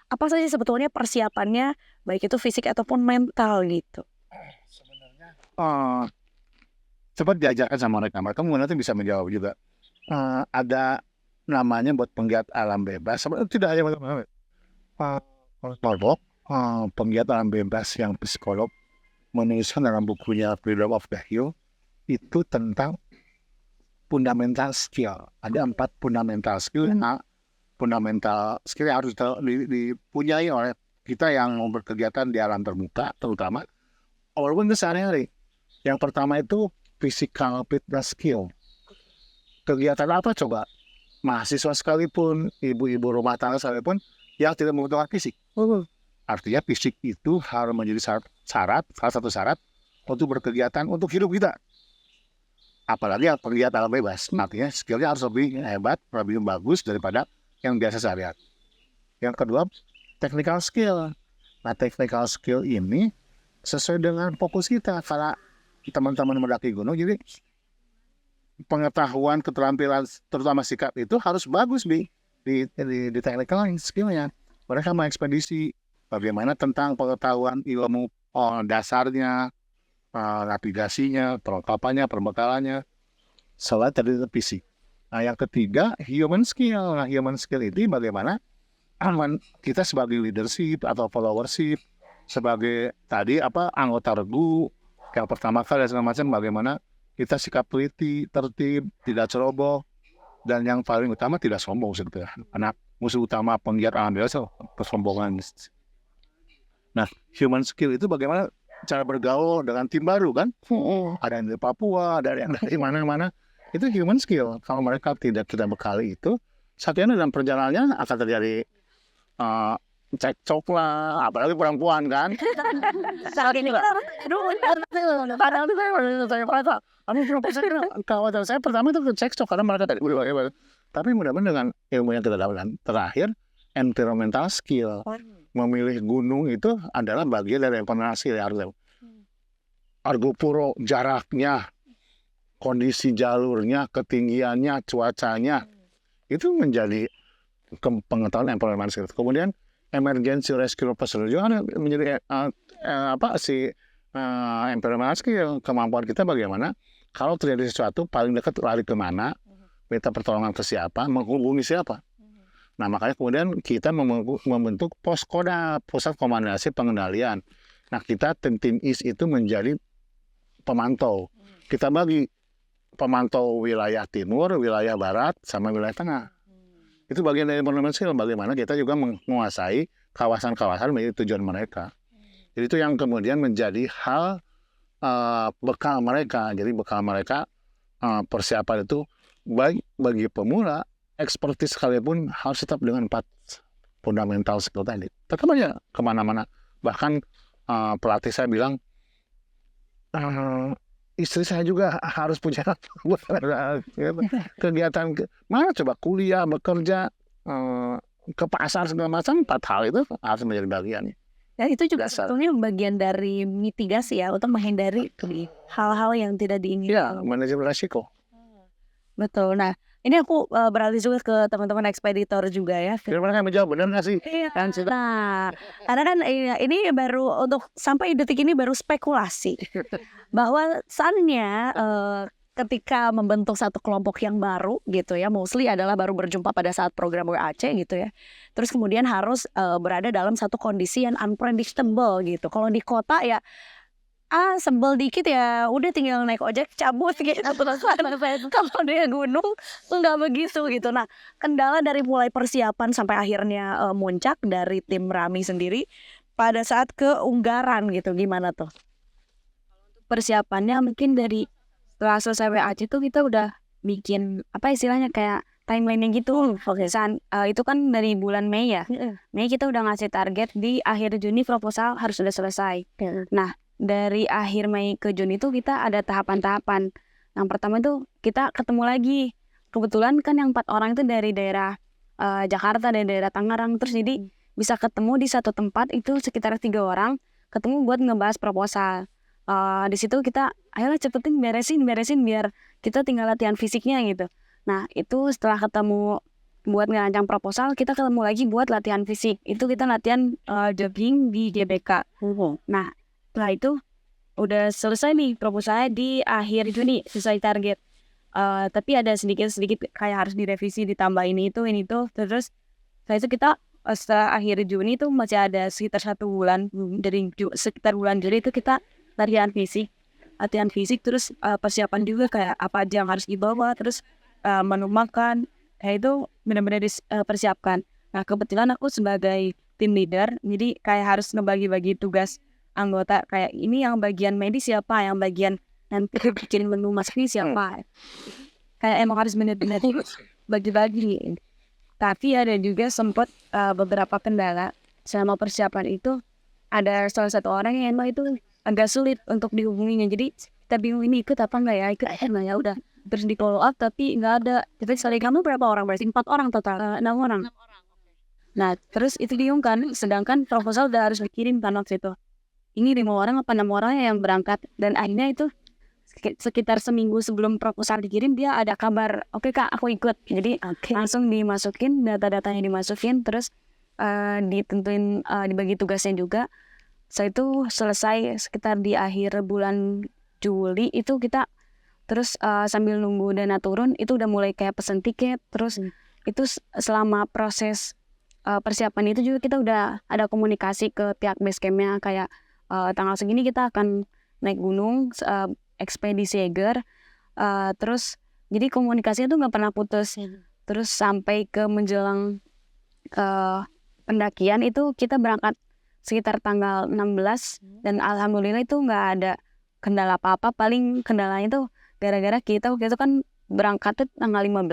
Apa saja sebetulnya persiapannya, baik itu fisik ataupun mental gitu? Sebenarnya cepat diajarkan sama mereka mungkin nanti bisa menjawab juga. Ada namanya buat penggiat alam bebas, sebenarnya tidak hanya kelompok penggiat alam bebas yang psikolog menuliskan dalam bukunya Freedom of the Hill itu tentang fundamental skill. Ada 4 fundamental skill. Fundamental skill yang harus dipunyai oleh kita yang mau berkegiatan di alam terbuka, terutama walaupun sehari-hari. Yang pertama itu physical fitness skill. Kegiatan apa coba? Mahasiswa sekalipun, ibu-ibu rumah tangga sekalipun yang tidak membutuhkan fisik. Artinya fisik itu harus menjadi salah satu syarat untuk berkegiatan untuk hidup kita. Apalagi yang kegiatan alam bebas. Artinya skillnya harus lebih hebat, lebih bagus daripada yang biasa sehari-hari. Yang kedua, technical skill. Nah, technical skill ini sesuai dengan fokus kita. Karena teman-teman mendaki gunung, jadi pengetahuan, keterampilan, terutama sikap itu harus bagus di technical skillnya. Mereka mau ekspedisi, bagaimana tentang pengetahuan ilmu dasarnya, navigasinya, perlengkapannya, perbekalannya, selain tadi fisik. Nah, yang ketiga, human skill. Nah, human skill itu bagaimana kita sebagai leadership atau followership, sebagai tadi anggota regu, yang pertama kali dan segala macam, bagaimana kita sikap teliti, tertib, tidak ceroboh, dan yang paling utama tidak sombong sebetulnya. Karena musuh utama penggiat alam bebas kesombongan. Nah, human skill itu bagaimana cara bergaul dengan tim baru kan? Ada yang dari Papua, ada yang dari mana-mana. Itu human skill. Kalau mereka tidak kita bekali itu, satunya dalam perjalanannya akan terjadi cekcok lah, apalagi perempuan kan. Kalau saya pertama itu cekcok karena mereka tadi bagaimana. Tapi mudah-mudahan dengan ilmu yang kita dapatkan terakhir, environmental skill. Memilih gunung itu adalah bagian dari environmental skill. Argopuro, jaraknya, kondisi jalurnya, ketinggiannya, cuacanya, itu menjadi pengetahuan environmental skill. Kemudian emergency rescue procedure juga menjadi environmental skill. Kemampuan kita bagaimana kalau terjadi sesuatu paling dekat lari kemana, minta pertolongan ke siapa, menghubungi siapa. Nah, makanya kemudian kita membentuk Poskoda, pusat komandasi pengendalian. Nah, kita tim IS itu menjadi pemantau. Kita bagi pemantau wilayah timur, wilayah barat, sama wilayah tengah. Itu bagian dari monument skill, bagaimana kita juga menguasai kawasan-kawasan menjadi tujuan mereka. Jadi itu yang kemudian menjadi hal bekal mereka. Jadi bekal mereka persiapan itu baik bagi pemula, ekspertis sekalipun harus tetap dengan 4 fundamental skill tadi. Tetap aja kemana-mana. Bahkan pelatih saya bilang, istri saya juga harus punya kegiatan mana coba kuliah, bekerja, ke pasar segala macam, 4 hal itu harus menjadi bagiannya. Dan itu juga Dasar. sebetulnya bagian dari mitigasi ya untuk menghindari hal-hal yang tidak Ya, diinginkan. manajemen resiko. Betul. Nah, ini aku beralih juga ke teman-teman ekspeditor juga ya. Kira-kira yang menjawab benar nggak sih? Iya. Nah, karena kan ini baru untuk sampai detik ini baru spekulasi bahwasannya ketika membentuk satu kelompok yang baru gitu ya, mostly adalah baru berjumpa pada saat program WAC gitu ya. Terus kemudian harus berada dalam satu kondisi yang unpredictable gitu. Kalau di kota ya sebel dikit ya udah tinggal naik ojek cabut gitu. Kalau dia gunung nggak begitu gitu. Nah, kendala dari mulai persiapan sampai akhirnya muncak dari tim Rami sendiri pada saat ke Unggaran gitu, gimana tuh? Persiapannya mungkin dari setelah selesai WAC itu kita udah bikin apa istilahnya kayak timeline gitu. Itu kan dari bulan Mei ya. Mei kita udah ngasih target di akhir Juni proposal harus sudah selesai. Nah, dari akhir Mei ke Juni itu kita ada tahapan-tahapan. Yang pertama itu kita ketemu lagi. Kebetulan kan yang 4 orang itu dari daerah Jakarta, dari daerah Tangerang. Terus jadi bisa ketemu di satu tempat itu sekitar 3 orang ketemu buat ngebahas proposal. Di situ kita ayolah cepetin beresin biar kita tinggal latihan fisiknya gitu. Nah, itu setelah ketemu buat ngerancang proposal, kita ketemu lagi buat latihan fisik. Itu kita latihan jogging di GBK. Nah, setelah itu udah selesai nih proposalnya di akhir Juni, sesuai target. Tapi ada sedikit kayak harus direvisi, ditambah ini itu. Terus setelah itu kita setelah akhir Juni itu masih ada sekitar 1 bulan. Dari sekitar bulan Juli itu kita latihan fisik terus persiapan juga kayak apa aja yang harus dibawa, terus menu makan, itu benar-benar dipersiapkan. Nah, kebetulan aku sebagai tim leader, jadi kayak harus ngebagi-bagi tugas anggota, kayak ini yang bagian medis siapa, yang bagian nanti bikin menu masaknya siapa. Kayak emang harus benar-benar bagi-bagi. Tapi ada juga sempat beberapa kendala selama persiapan itu. Ada salah satu orang yang emang itu agak sulit untuk dihubunginya. Jadi kita bingung ini ikut apa enggak ya, ya udah terus di follow up tapi nggak ada. Jadi sekali kamu berapa orang? Berarti 4 orang total, 6 orang. Nah, terus itu bingung kan, sedangkan proposal udah harus dikirim kan waktu itu. Ini 5 orang apa 6 orang yang berangkat, dan akhirnya itu sekitar seminggu sebelum proposal dikirim dia ada kabar, oke Kak aku ikut. Jadi langsung dimasukin, data-datanya dimasukin, terus ditentuin dibagi tugasnya juga. Setelah itu selesai sekitar di akhir bulan Juli itu kita terus sambil nunggu dana turun itu udah mulai kayak pesen tiket. Terus itu selama proses persiapan itu juga kita udah ada komunikasi ke pihak base campnya kayak tanggal segini kita akan naik gunung ekspedisi Eger. Terus jadi komunikasinya tuh nggak pernah putus. Terus sampai ke menjelang pendakian itu kita berangkat sekitar tanggal 16 dan alhamdulillah itu nggak ada kendala apa-apa. Paling kendalanya tuh gara-gara kita waktu itu kan berangkat tuh tanggal 15.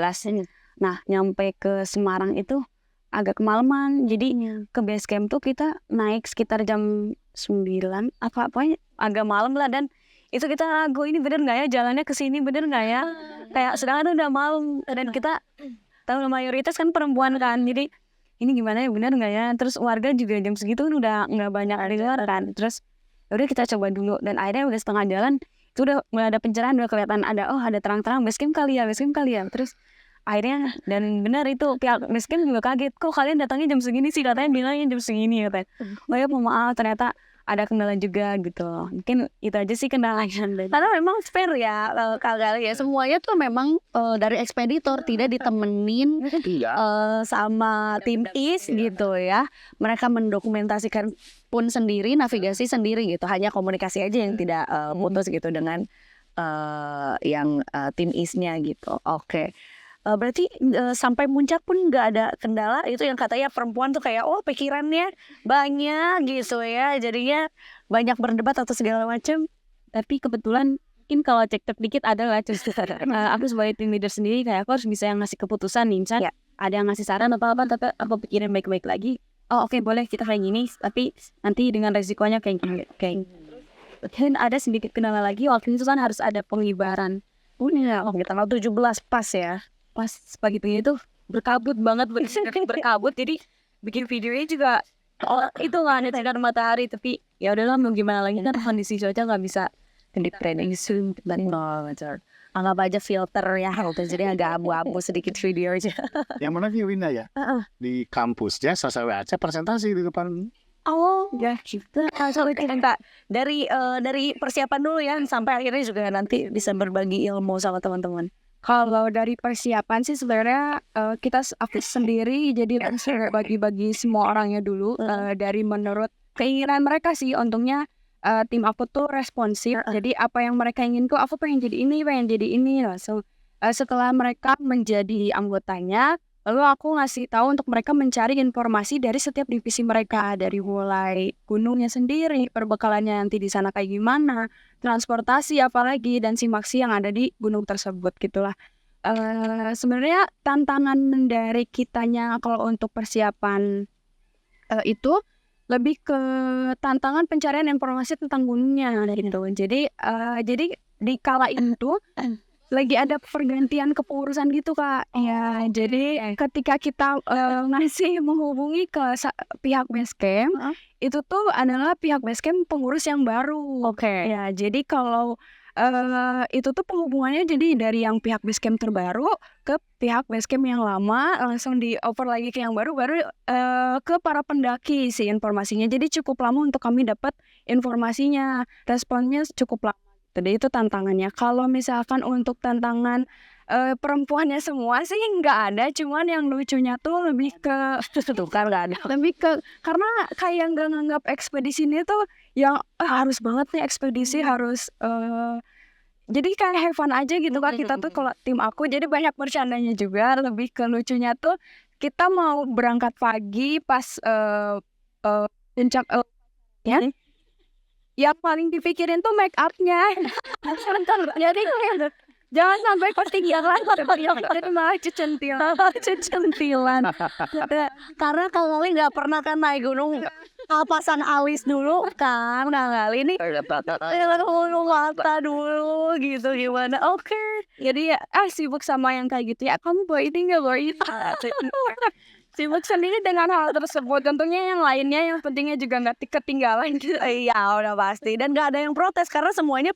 Nah, nyampe ke Semarang itu agak kemalaman. Jadi ke base camp tuh kita naik sekitar jam 9 apa-apanya agak malam lah, dan itu kita ragu ini bener nggak ya jalannya ke sini, bener nggak ya, kayak sedangkan udah malam dan kita tahu mayoritas kan perempuan kan, jadi ini gimana ya, bener nggak ya. Terus warga juga jam segitu udah nggak banyak di luar kan. Terus udah kita coba dulu, dan akhirnya udah setengah jalan itu udah mulai ada pencerahan, udah kelihatan ada ada terang-terang base camp kali ya. Terus akhirnya, dan benar itu pihak base camp juga kaget, kok kalian datangnya jam segini sih, katanya bilangnya jam segini katanya. Oh ya maaf, ternyata ada kendala juga gitu. Mungkin itu aja sih kendalanya. Karena memang fair ya Kak Gali ya, semuanya tuh memang dari ekspeditor tidak ditemenin sama tim IS gitu ya. Mereka mendokumentasikan pun sendiri, navigasi sendiri gitu. Hanya komunikasi aja yang tidak putus gitu dengan yang tim IS-nya gitu. Oke. Berarti sampai puncak pun nggak ada kendala. Itu yang katanya perempuan tuh kayak pikirannya banyak gitu ya, jadinya banyak berdebat atau segala macam. Tapi kebetulan mungkin kalau cekcok dikit ada lah aku sebagai tim leader sendiri kayak aku harus bisa yang ngasih keputusan nih misalnya ada yang ngasih saran apa tapi aku pikirin baik-baik lagi. Oke, boleh kita kayak gini tapi nanti dengan resikonya kayak gini dan ada sedikit kendala lagi waktu itu kan harus ada pengibaran Tanggal 17 pas ya. pas pagi-pagi itu berkabut banget berkabut jadi bikin videonya juga itu nggak ada sinar matahari tapi ya udahlah mau gimana lagi kan kondisi cuaca nggak bisa prediksi dan Anggap aja filter ya, jadi agak abu-abu sedikit video aja. Yang mana sih Winda ya? Di kampusnya Sasa WAC presentasi di depan. Ya gitu. Kak, dari persiapan dulu ya sampai akhirnya juga nanti bisa berbagi ilmu sama teman-teman. Kalau dari persiapan sih sebenarnya aku sendiri jadi bagi-bagi semua orangnya dulu dari menurut keinginan mereka sih. Untungnya tim aku tuh responsif. Jadi apa yang mereka ingin tuh aku pengen jadi ini lah. So setelah mereka menjadi anggotanya, lalu aku ngasih tahu untuk mereka mencari informasi dari setiap divisi mereka, dari mulai gunungnya sendiri, perbekalannya nanti di sana kayak gimana, transportasi apalagi dan simaksi yang ada di gunung tersebut gitulah. Sebenarnya tantangan dari kitanya kalau untuk persiapan itu lebih ke tantangan pencarian informasi tentang gunungnya gitu. Jadi di kala itu lagi ada pergantian kepengurusan gitu Kak. Ya, jadi ketika kita ngasih menghubungi ke pihak Basecamp, itu tuh adalah pihak Basecamp pengurus yang baru. Ya, jadi kalau itu tuh penghubungannya jadi dari yang pihak Basecamp terbaru ke pihak Basecamp yang lama langsung dioper lagi ke yang baru ke para pendaki sih informasinya. Jadi cukup lama untuk kami dapat informasinya. Responnya cukup lama. Jadi itu tantangannya. Kalau misalkan untuk tantangan perempuannya semua sih nggak ada, cuman yang lucunya tuh lebih ke Tukar nggak ada. lebih ke karena kayak nggak nganggap ekspedisi ini tuh yang harus banget nih ekspedisi harus jadi kayak have fun aja gitu Kak kita tuh kalau tim aku. Jadi banyak bercandanya juga. Lebih ke lucunya tuh kita mau berangkat pagi pas puncak yang paling dipikirin tuh make up-nya. Jadi jangan sampai ketinggalan malah cecentilan. Karena Kang Gali nggak pernah kan naik gunung pasang alis dulu kan. Kang Gali ini ulu mata dulu gitu gimana. Jadi ya sibuk sama yang kayak gitu ya. Kamu bawa ini nggak bawa itu? Sibuk sendiri dengan hal tersebut. Tentunya yang lainnya yang pentingnya juga nggak ketinggalan gitu. Iya udah pasti. Dan nggak ada yang protes karena semuanya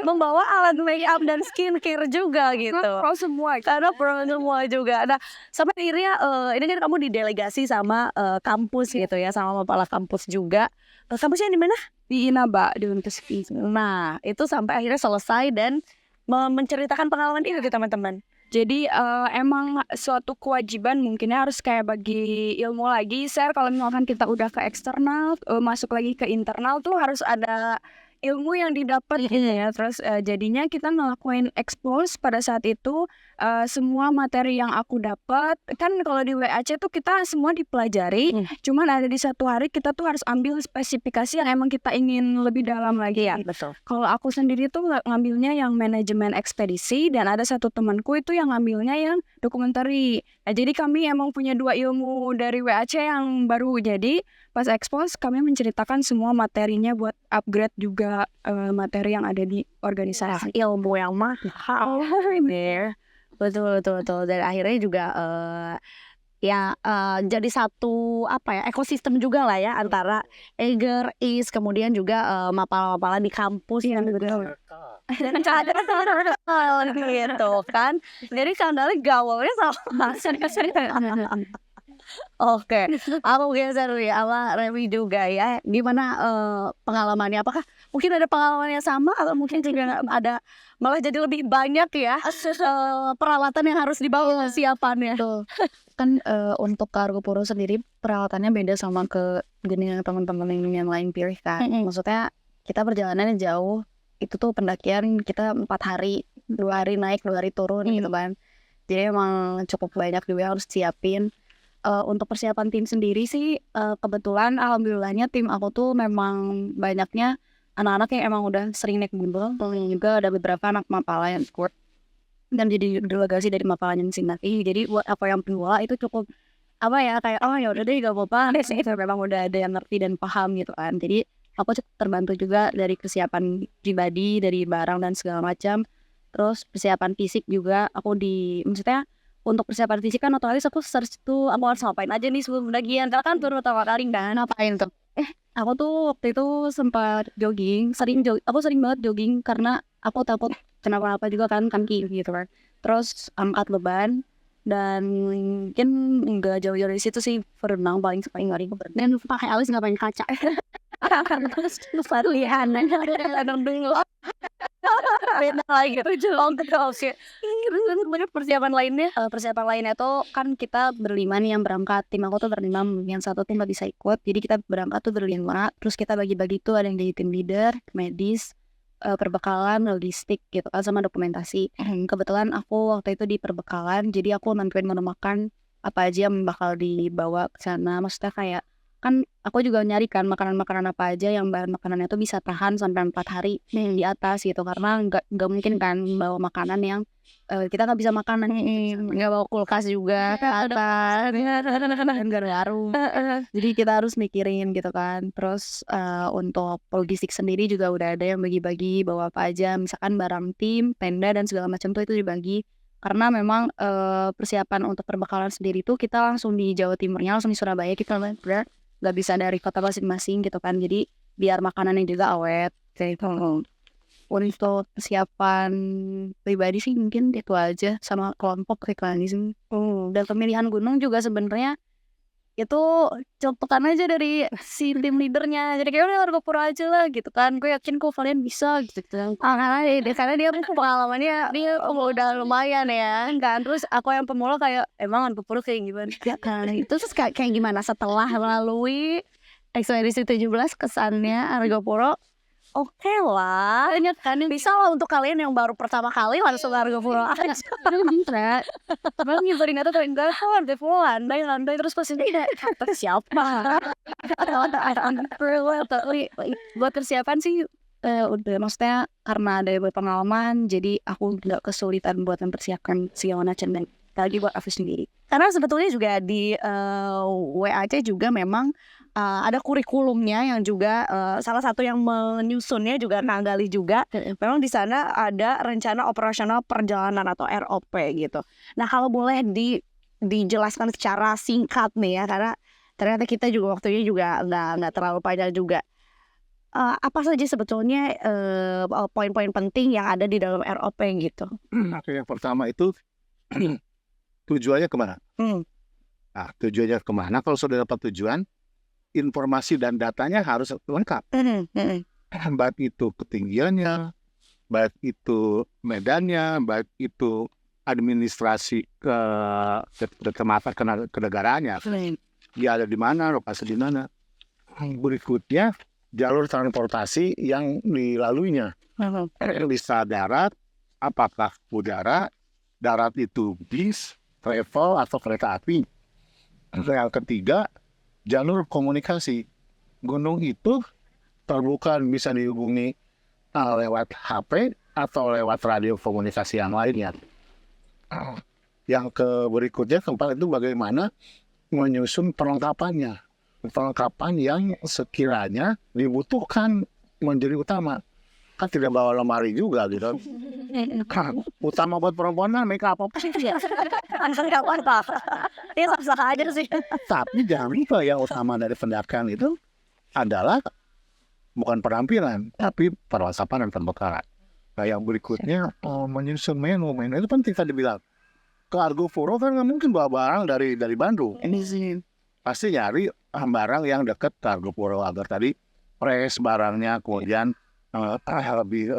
membawa alat make up dan skincare juga gitu. Pro semua. Karena pro semua juga. Nah sampai akhirnya ini kan kamu didelegasi sama kampus gitu ya, sama kepala kampus juga. Kampusnya di mana? Di Inaba, di Universitas. Nah itu sampai akhirnya selesai dan menceritakan pengalaman itu ke teman-teman. Jadi emang suatu kewajiban mungkinnya harus kayak bagi ilmu lagi share. Kalau misalkan kita udah ke eksternal masuk lagi ke internal tuh harus ada ilmu yang didapat gitu ya. Terus jadinya kita ngelakuin expose pada saat itu semua materi yang aku dapat. Kan kalau di WAC tuh kita semua dipelajari. Cuman ada di satu hari kita tuh harus ambil spesifikasi yang emang kita ingin lebih dalam lagi ya. Betul. Kalau aku sendiri tuh ngambilnya yang manajemen ekspedisi dan ada satu temanku itu yang ngambilnya yang dokumentari. Nah, jadi kami emang punya dua ilmu dari WAC yang baru. Jadi pas expose kami menceritakan semua materinya buat upgrade juga materi yang ada di organisasi. Ilmu yang mahal. Betul. Dan akhirnya juga jadi satu ekosistem juga lah ya antara Eiger, IS, kemudian juga mapala-mapala di kampus yang betul. Dan gitu kan. Jadi Kang Gali gaulnya sama Oke, aku geser dulu ya sama Remi juga ya. Gimana pengalamannya? Apakah mungkin ada pengalaman yang sama atau mungkin juga ada malah jadi lebih banyak ya peralatan yang harus dibawa persiapannya? Kan untuk Kargo Puro sendiri peralatannya beda sama ke gini teman-teman yang lain pilih kan. Maksudnya kita perjalanannya jauh. Itu tuh pendakian kita 4 hari, 2 hari naik, 2 hari turun gitu kan. Jadi emang cukup banyak juga yang harus siapin. Untuk persiapan tim sendiri sih, kebetulan alhamdulillahnya tim aku tuh memang banyaknya anak-anak yang emang udah sering naik gunung, dan juga ada beberapa anak Mapala yang ikut dan jadi delegasi dari Mapala yang Sinati. Jadi buat aku yang pemula itu cukup apa ya, kayak oh ya udah deh gak apa-apa, memang udah ada yang ngerti dan paham gitu kan. Jadi aku cukup terbantu juga dari kesiapan pribadi, dari barang dan segala macam. Terus persiapan fisik juga maksudnya untuk persiapan fisik kan otomatis aku search tuh aku harus ngapain aja nih sebelum pendakian, karena kan baru pertama kali kan. Ngapain tuh? Aku tuh waktu itu sempat jogging, aku sering banget jogging karena aku takut kenapa-napa juga kan kaki gitu kan. Terus angkat beban dan mungkin enggak jauh-jauh dari situ sih, berenang paling hari berenang. Dan pakai alis nggak pakai kaca. Terus lupa lihat dulu. Beda lagi oke. Terus persiapan lainnya tuh kan kita berlima nih yang berangkat. Tim aku tuh berlima, yang satu tim gak bisa ikut. Jadi kita berangkat tuh berlima. Terus kita bagi-bagi tuh, ada yang jadi tim leader, medis, perbekalan, logistik gitu kan, sama dokumentasi. Kebetulan aku waktu itu di perbekalan, jadi aku nentuin menu makan apa aja yang bakal dibawa ke sana. Maksudnya kayak kan aku juga nyari kan makanan-makanan apa aja yang bahan makanannya tuh bisa tahan sampai 4 hari di atas gitu, karena nggak mungkin kan bawa makanan yang kita nggak bisa makan, Nggak bawa kulkas juga ke atas. kan garu-garu. Jadi kita harus mikirin gitu kan. Terus untuk logistik sendiri juga udah ada yang bagi-bagi bawa apa aja, misalkan barang tim, tenda dan segala macam tuh itu dibagi. Karena memang persiapan untuk perbekalan sendiri tuh kita langsung di Jawa Timurnya, langsung di Surabaya, kita nggak bisa dari kota masing-masing gitu kan. Jadi biar makanannya juga awet kayak gitu. Untuk persiapan pribadi sih mungkin itu aja, sama kelompok kayak kalian. Dan pemilihan gunung juga sebenarnya itu contohkan aja dari si tim leadernya. Jadi kayak udah Argopuro aja lah gitu kan, gue yakin kok kalian bisa gitu kan. Karena dia pengalamannya dia udah lumayan ya kan. Terus aku yang pemula kayak emang Argopuro kayak gimana ya kan. Itu terus kayak gimana setelah melalui ekspedisi 17 kesannya Argopuro oke lah, kan bisa lah untuk kalian yang baru pertama kali langsung Argopuro aja. Cuman nyebarin itu tuh enggak landai terus pas ini kata siapa. Buat persiapan sih udah, maksudnya karena ada pengalaman jadi aku nggak kesulitan buat mempersiapkan segala macam dan lagi buat aku sendiri. Karena sebetulnya juga di WAC juga memang ada kurikulumnya yang juga salah satu yang menyusunnya juga Kang Gali juga. Memang di sana ada rencana operasional perjalanan atau ROP gitu. Nah kalau boleh dijelaskan secara singkat nih ya, karena ternyata kita juga waktunya juga nggak terlalu panjang juga. Apa saja sebetulnya poin-poin penting yang ada di dalam ROP gitu? Oke, yang pertama itu tujuannya kemana? Nah, tujuannya kemana? Kalau sudah dapat tujuan, informasi dan datanya harus lengkap. Baik itu ketinggiannya, baik itu medannya, baik itu administrasi kenegaraannya. Dia ada di mana, lokasi di mana. Berikutnya, jalur transportasi yang dilaluinya. Bisa darat, apakah udara, darat itu bis, travel atau kereta api. Yang ketiga, jalur komunikasi. Gunung itu terbuka bisa dihubungi lewat HP atau lewat radio komunikasi yang lainnya. Yang berikutnya keempat itu bagaimana menyusun perlengkapannya. Perlengkapan yang sekiranya dibutuhkan menjadi utama. Kan tidak bawa lemari juga gitu. Utama buat perempuan make up apa sih? Ini sah-sah aja sih. Tapi jangan lupa yang utama dari pendakian itu adalah bukan penampilan, tapi perlengkapan dan pembekalan. Nah, yang berikutnya menyusun menu itu penting tadi bilang. Ke Argopuro kan nggak mungkin bawa barang dari Bandung. Ini sih. Pasti nyari barang yang dekat ke Argopuro agar tadi press barangnya, kemudian lebih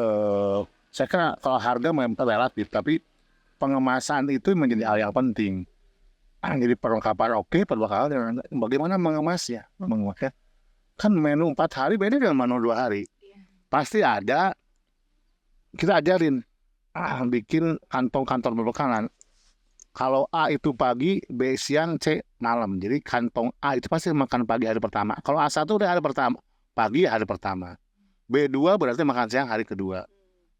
saya kira kalau harga memang relatif, tapi pengemasan itu menjadi hal yang penting. Jadi perlengkapan oke, perbekalan bagaimana mengemasnya. Mengemasnya kan menu 4 hari beda dengan menu 2 hari. Pasti ada, kita ajarin bikin kantong-kantong perbekalan. Kalau A itu pagi, B siang, C malam. Jadi kantong A itu pasti makan pagi hari pertama. Kalau A1 udah hari pertama, pagi hari pertama. B2 berarti makan siang hari kedua.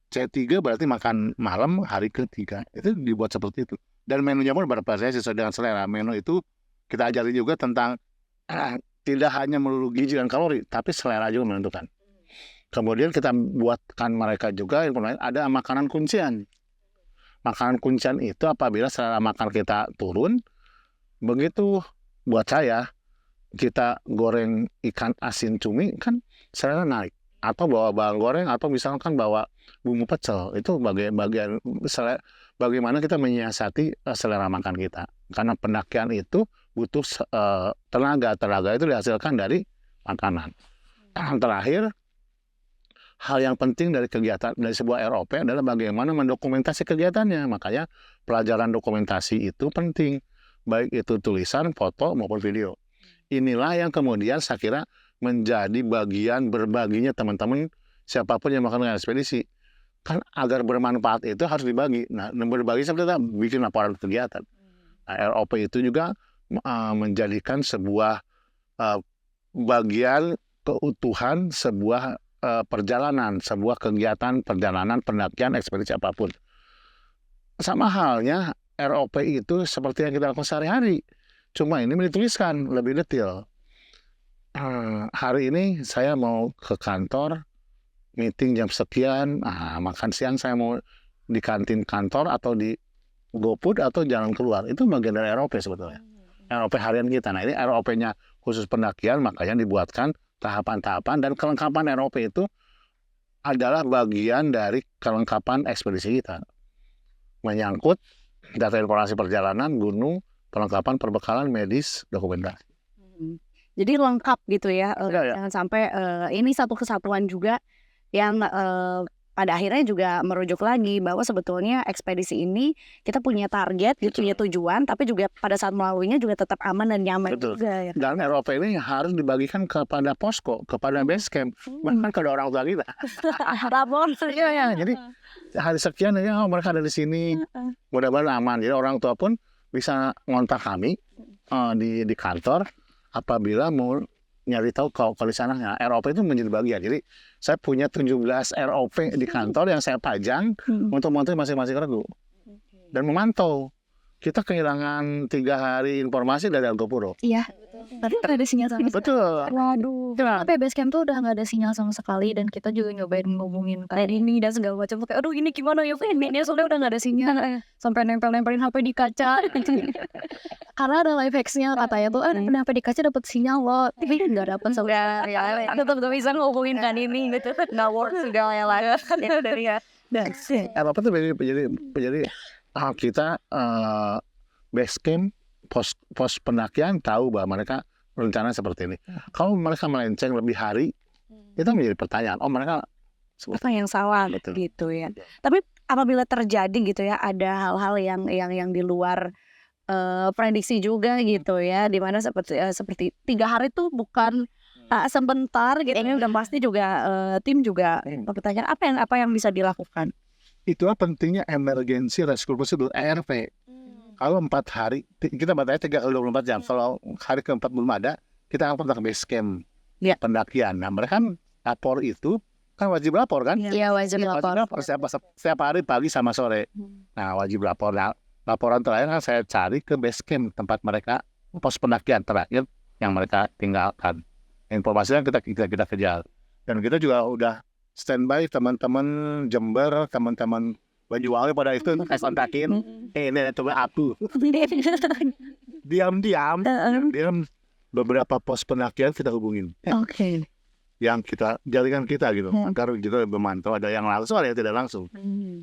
C3 berarti makan malam hari ketiga. Itu dibuat seperti itu. Dan menunya pun bervariasi sesuai dengan selera. Menu itu kita ajari juga tentang tidak hanya melulu gizi dan kalori, tapi selera juga menentukan. Kemudian kita buatkan mereka juga ada makanan kuncian. Makanan kuncian itu apabila selera makan kita turun, begitu buat saya, kita goreng ikan asin cumi kan selera naik. Atau bawa bawang goreng, atau misalkan bawa bumbu pecel. Itu bagian bagaimana kita menyiasati selera makan kita. Karena pendakian itu butuh tenaga. Tenaga itu dihasilkan dari makanan. Terakhir, hal yang penting dari kegiatan dari sebuah ROP adalah bagaimana mendokumentasi kegiatannya. Makanya pelajaran dokumentasi itu penting, baik itu tulisan, foto maupun video. Inilah yang kemudian saya kira menjadi bagian berbaginya teman-teman siapapun yang melakukan ekspedisi. Kan agar bermanfaat itu harus dibagi. Nah, berbagi seperti itu bikin laporan kegiatan. Nah, ROP itu juga menjadikan sebuah bagian keutuhan sebuah perjalanan, sebuah kegiatan perjalanan pendakian ekspedisi apapun. Sama halnya ROP itu seperti yang kita lakukan sehari-hari, cuma ini dituliskan lebih detail. Hari ini saya mau ke kantor, meeting jam sekian, makan siang saya mau di kantin kantor atau di GoFood atau jalan keluar. Itu bagian dari ROP sebetulnya. ROP harian kita. Nah, ini ROP-nya khusus pendakian, makanya dibuatkan tahapan-tahapan, dan kelengkapan ROP itu adalah bagian dari kelengkapan ekspedisi kita. Menyangkut data informasi perjalanan, gunung, perlengkapan perbekalan medis, dokumentasi. Jadi lengkap gitu ya. Ya. Jangan sampai ini satu kesatuan juga yang pada akhirnya juga merujuk lagi bahwa sebetulnya ekspedisi ini kita punya target, punya tujuan, tapi juga pada saat melaluinya juga tetap aman dan nyaman juga. Ya. Dan ROP ini harus dibagikan kepada posko, kepada base camp, bahkan kepada orang tua kita. Rapor. Iya. Jadi hari sekian ya mereka ada di sini, mudah-mudahan aman. Jadi orang tua pun bisa ngontak kami di kantor apabila mau nyari tahu kalau di sana. Nah, ROP itu menjadi bagian. Jadi saya punya 17 ROP di kantor yang saya pajang untuk memantau masing-masing regu dan memantau. Kita kehilangan 3 hari informasi dari Argopuro. Iya. Tadi nggak ada sinyal sama sekali. Betul. Waduh. Sampai base camp tuh udah nggak ada sinyal sama sekali, dan kita juga nyobain ngubungin kayak ini dan segala macam. Kayak aduh ini gimana ya ini soalnya udah nggak ada sinyal. Sampai nempel-nempelin HP di kaca. Karena ada live hacksnya katanya tuh ada HP di kaca dapat sinyal loh. Tapi nggak dapat soalnya. Ya, tetap gak bisa ngubungin kan ini gitu. Nggak work segala lah. Dari ya. Apa tuh jadi kita base camp pos pendakian tahu bahwa mereka rencana seperti ini. Kalau mereka melenceng lebih hari, itu menjadi pertanyaan. Oh, mereka apa yang salah gitu ya. Tapi apabila terjadi gitu ya, ada hal-hal yang di luar prediksi juga gitu ya, dimana seperti 3 hari tuh bukan sebentar gitu, dan pasti juga tim juga bertanya apa yang bisa dilakukan. Itulah pentingnya emergency rescue procedure ERP. Kalau 4 hari, kita batanya 3x24 jam. Kalau hari keempat belum ada, kita akan kontak base camp pendakian. Nah, mereka kan lapor itu kan wajib lapor kan? Iya, wajib lapor. Setiap hari pagi sama sore. Nah, wajib lapor. Nah, laporan terakhir kan saya cari ke base camp tempat mereka pos pendakian terakhir yang mereka tinggalkan. Informasinya kita kejar. Dan kita juga udah standby teman-teman Jember, teman-teman Banyuwangi pada itu kontakin. Ini coba aku. Diam beberapa pos pendakian kita hubungin. Oke. Yang kita jaringan kita gitu. Agar kita memantau, ada yang langsung ada yang tidak langsung.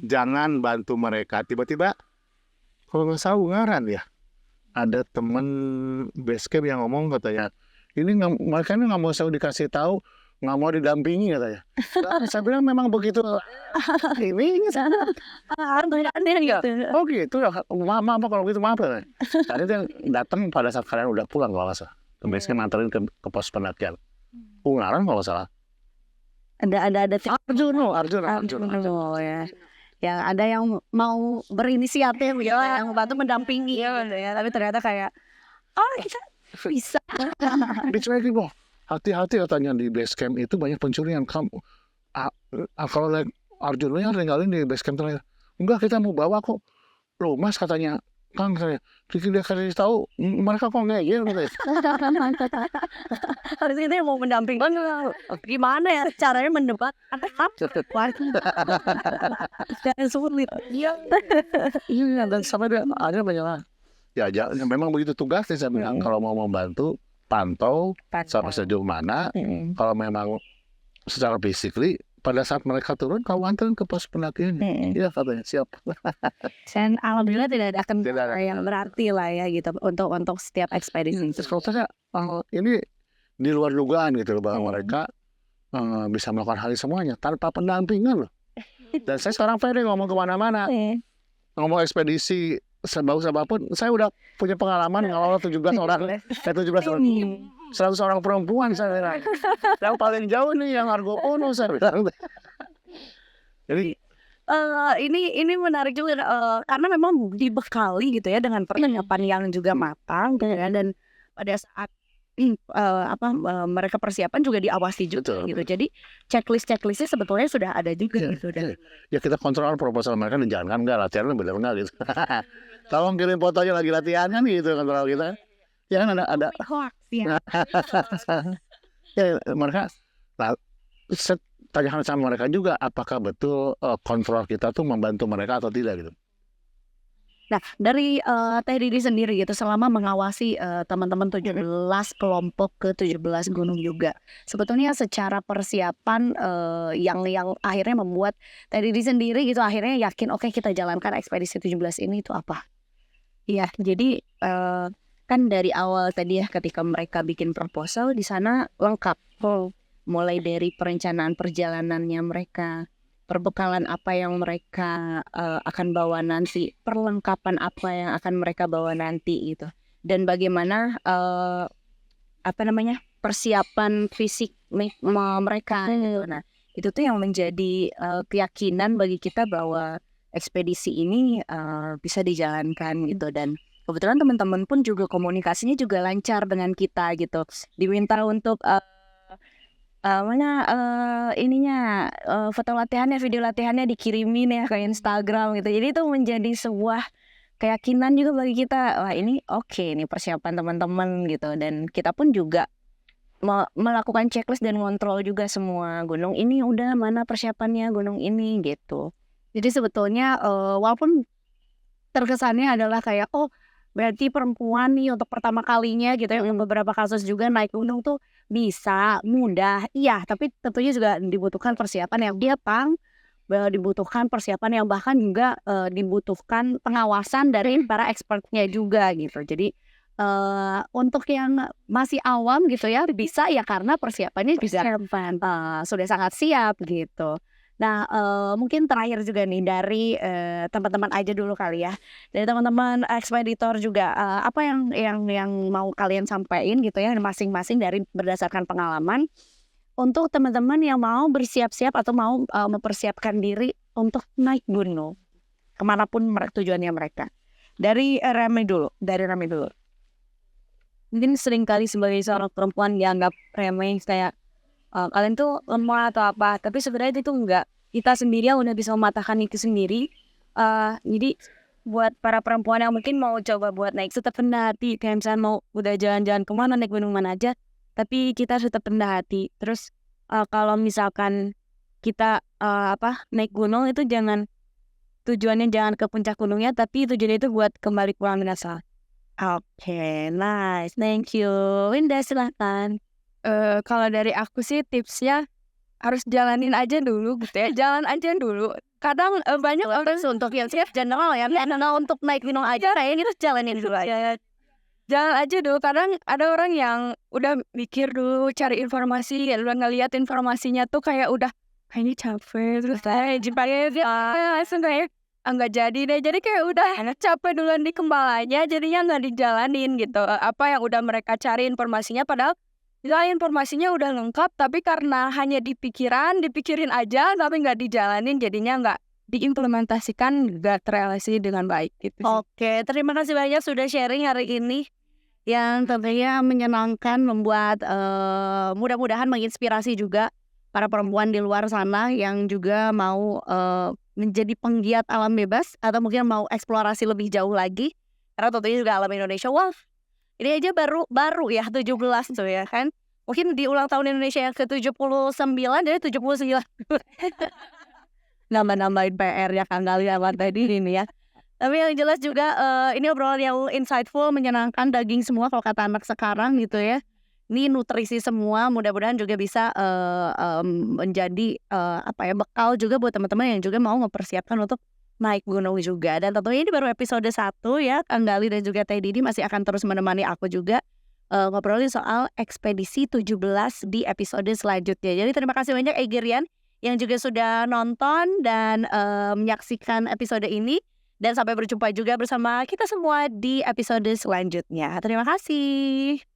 Jangan bantu mereka tiba-tiba kalau nggak salah ngaran ya. Ada teman base camp yang ngomong katanya, mereka ini nggak mau saya dikasih tahu, nggak mau didampingi katanya. Saya bilang memang begitu. Ini oh gitu ya. Maaf kalau gitu, maaf ya. Tadi dia datang pada saat kalian udah pulang kalau nggak salah. Ke base camp nganterin ke pos pendakian. Ungaran kalau nggak salah. Ada Arjun. ya. Ya ada yang mau berinisiatif gitu, yang membantu mendampingi gitu ya. Tapi ternyata kayak kita bisa. Dicuekin loh. Hati-hati katanya di base camp itu banyak pencurian. Kamu kalau naik Arjun lu yang tinggalin di base camp terakhir. Enggak, kita mau bawa kok. Loh Mas katanya, Kang saya, dia kasih tahu mereka kok ngeyel gitu. Harus itu yang mau mendampingi. Gimana ya caranya mendebat anak dan sulit. Iya, dan sampai ada banyak. Ya, memang begitu tugasnya saya bilang. Kalau mau membantu, pantau sampai sejauh mana. Kalau memang secara basically pada saat mereka turun, kau anterin ke pos pendakian. Iya katanya siap. Dan alhamdulillah tidak ada kendala yang berarti lah ya gitu untuk setiap ekspedisi. Terus kalau saya ini di luar dugaan gitu loh, bahwa mereka bisa melakukan hal ini semuanya tanpa pendampingan loh. Dan saya sekarang pede ngomong kemana-mana, ngomong ekspedisi sebagus apapun, saya udah punya pengalaman ngawal 17 orang, 17 orang, 100 orang perempuan saya bilang. Yang paling jauh nih yang Argo Ono saya bilang. Jadi ini menarik juga karena memang dibekali gitu ya dengan persiapan yang juga matang gitu ya, dan pada saat mereka persiapan juga diawasi juga. Betul. Gitu. Jadi checklistnya sebetulnya sudah ada juga gitu. Dan ya kita kontrol proposal mereka dan jangan enggak latihannya benar enggak gitu. Tolong kirim fotonya lagi latihan kan gitu kontrol kita. Ya kan ada hoax ya. Ya mereka tanyakan sama mereka juga apakah betul kontrol kita tuh membantu mereka atau tidak gitu. Nah, dari Teh Didi sendiri gitu selama mengawasi teman-teman 17 kelompok ke 17 gunung juga. Sebetulnya secara persiapan yang akhirnya membuat Teh Didi sendiri gitu akhirnya yakin oke, kita jalankan ekspedisi 17 ini itu apa? Iya, jadi kan dari awal tadi ya ketika mereka bikin proposal di sana lengkap. Mulai dari perencanaan perjalanannya mereka, perbekalan apa yang mereka akan bawa nanti, perlengkapan apa yang akan mereka bawa nanti gitu, dan bagaimana persiapan fisik mereka. Nah itu tuh yang menjadi keyakinan bagi kita bahwa ekspedisi ini bisa dijalankan gitu. Dan kebetulan teman-teman pun juga komunikasinya juga lancar dengan kita gitu. Diminta untuk foto latihannya, video latihannya dikirimin ya ke Instagram gitu. Jadi itu menjadi sebuah keyakinan juga bagi kita. Wah ini oke nih persiapan teman-teman gitu. Dan kita pun juga melakukan checklist dan kontrol juga semua. Gunung ini udah mana persiapannya, gunung ini gitu. Jadi sebetulnya walaupun terkesannya adalah kayak berarti perempuan nih untuk pertama kalinya gitu ya, beberapa kasus juga naik gunung tuh bisa mudah, iya, tapi tentunya juga dibutuhkan persiapan yang matang, dibutuhkan persiapan yang bahkan juga dibutuhkan pengawasan dari para expertnya juga gitu. Jadi untuk yang masih awam gitu ya bisa ya karena persiapannya juga sudah sangat siap gitu. Nah mungkin terakhir juga nih dari teman-teman aja dulu kali ya, dari teman-teman ekspeditor juga apa yang mau kalian sampaikan gitu ya masing-masing dari berdasarkan pengalaman untuk teman-teman yang mau bersiap-siap atau mau mempersiapkan diri untuk naik gunung kemanapun tujuannya mereka. Dari Rami dulu. Mungkin seringkali sebagai seorang perempuan dianggap remeh kayak kalian tuh lemah atau apa, tapi sebenarnya itu enggak. Kita sendiri yang udah bisa mematahkan itu sendiri. Jadi buat para perempuan yang mungkin mau coba buat naik tetap rendah hati, kayak misalnya mau udah jalan-jalan kemana, naik gunung mana aja, tapi kita harus tetap rendah hati. Terus kalau misalkan kita naik gunung itu tujuannya jangan ke puncak gunungnya, tapi tujuannya itu buat kembali pulang dengan selamat. Oke, nice, thank you. Winda silahkan. Kalau dari aku sih tipsnya harus jalanin aja dulu gitu ya. Jalan aja dulu. Kadang banyak orang Untuk yang general ya, untuk naik gunung aja kayaknya harus jalanin dulu aja. jalan aja dulu. Kadang ada orang yang udah mikir dulu, cari informasi, udah ngeliat informasinya tuh kayak udah kayaknya capek, terus langsung kayak nggak jadi deh. Jadi kayak udah capek duluan di kepalanya, jadinya nggak dijalanin gitu. Apa yang udah mereka cari informasinya, padahal informasinya udah lengkap, tapi karena hanya dipikirin aja, tapi nggak dijalanin, jadinya nggak diimplementasikan gak terrealisasi dengan baik gitu sih. Oke, terima kasih banyak sudah sharing hari ini yang tentunya menyenangkan, membuat mudah-mudahan menginspirasi juga para perempuan di luar sana yang juga mau menjadi penggiat alam bebas atau mungkin mau eksplorasi lebih jauh lagi. Karena tentunya juga alam Indonesia, wah ini aja baru ya 17 tuh ya kan. Mungkin di ulang tahun Indonesia yang ke-79 dari 79 nambah-nambahin PR ya Kang Gali sama tadi ini ya. Tapi yang jelas juga ini obrolan yang insightful, menyenangkan, daging semua kalau kata anak sekarang gitu ya. Ini nutrisi semua, mudah-mudahan juga bisa menjadi bekal juga buat teman-teman yang juga mau mempersiapkan untuk naik gunung juga. Dan tentunya ini baru episode 1 ya, Kang Gali dan juga Teh Didi masih akan terus menemani aku juga ngobrolin soal ekspedisi 17 di episode selanjutnya. Jadi terima kasih banyak Egerian yang juga sudah nonton dan menyaksikan episode ini. Dan sampai berjumpa juga bersama kita semua di episode selanjutnya. Terima kasih.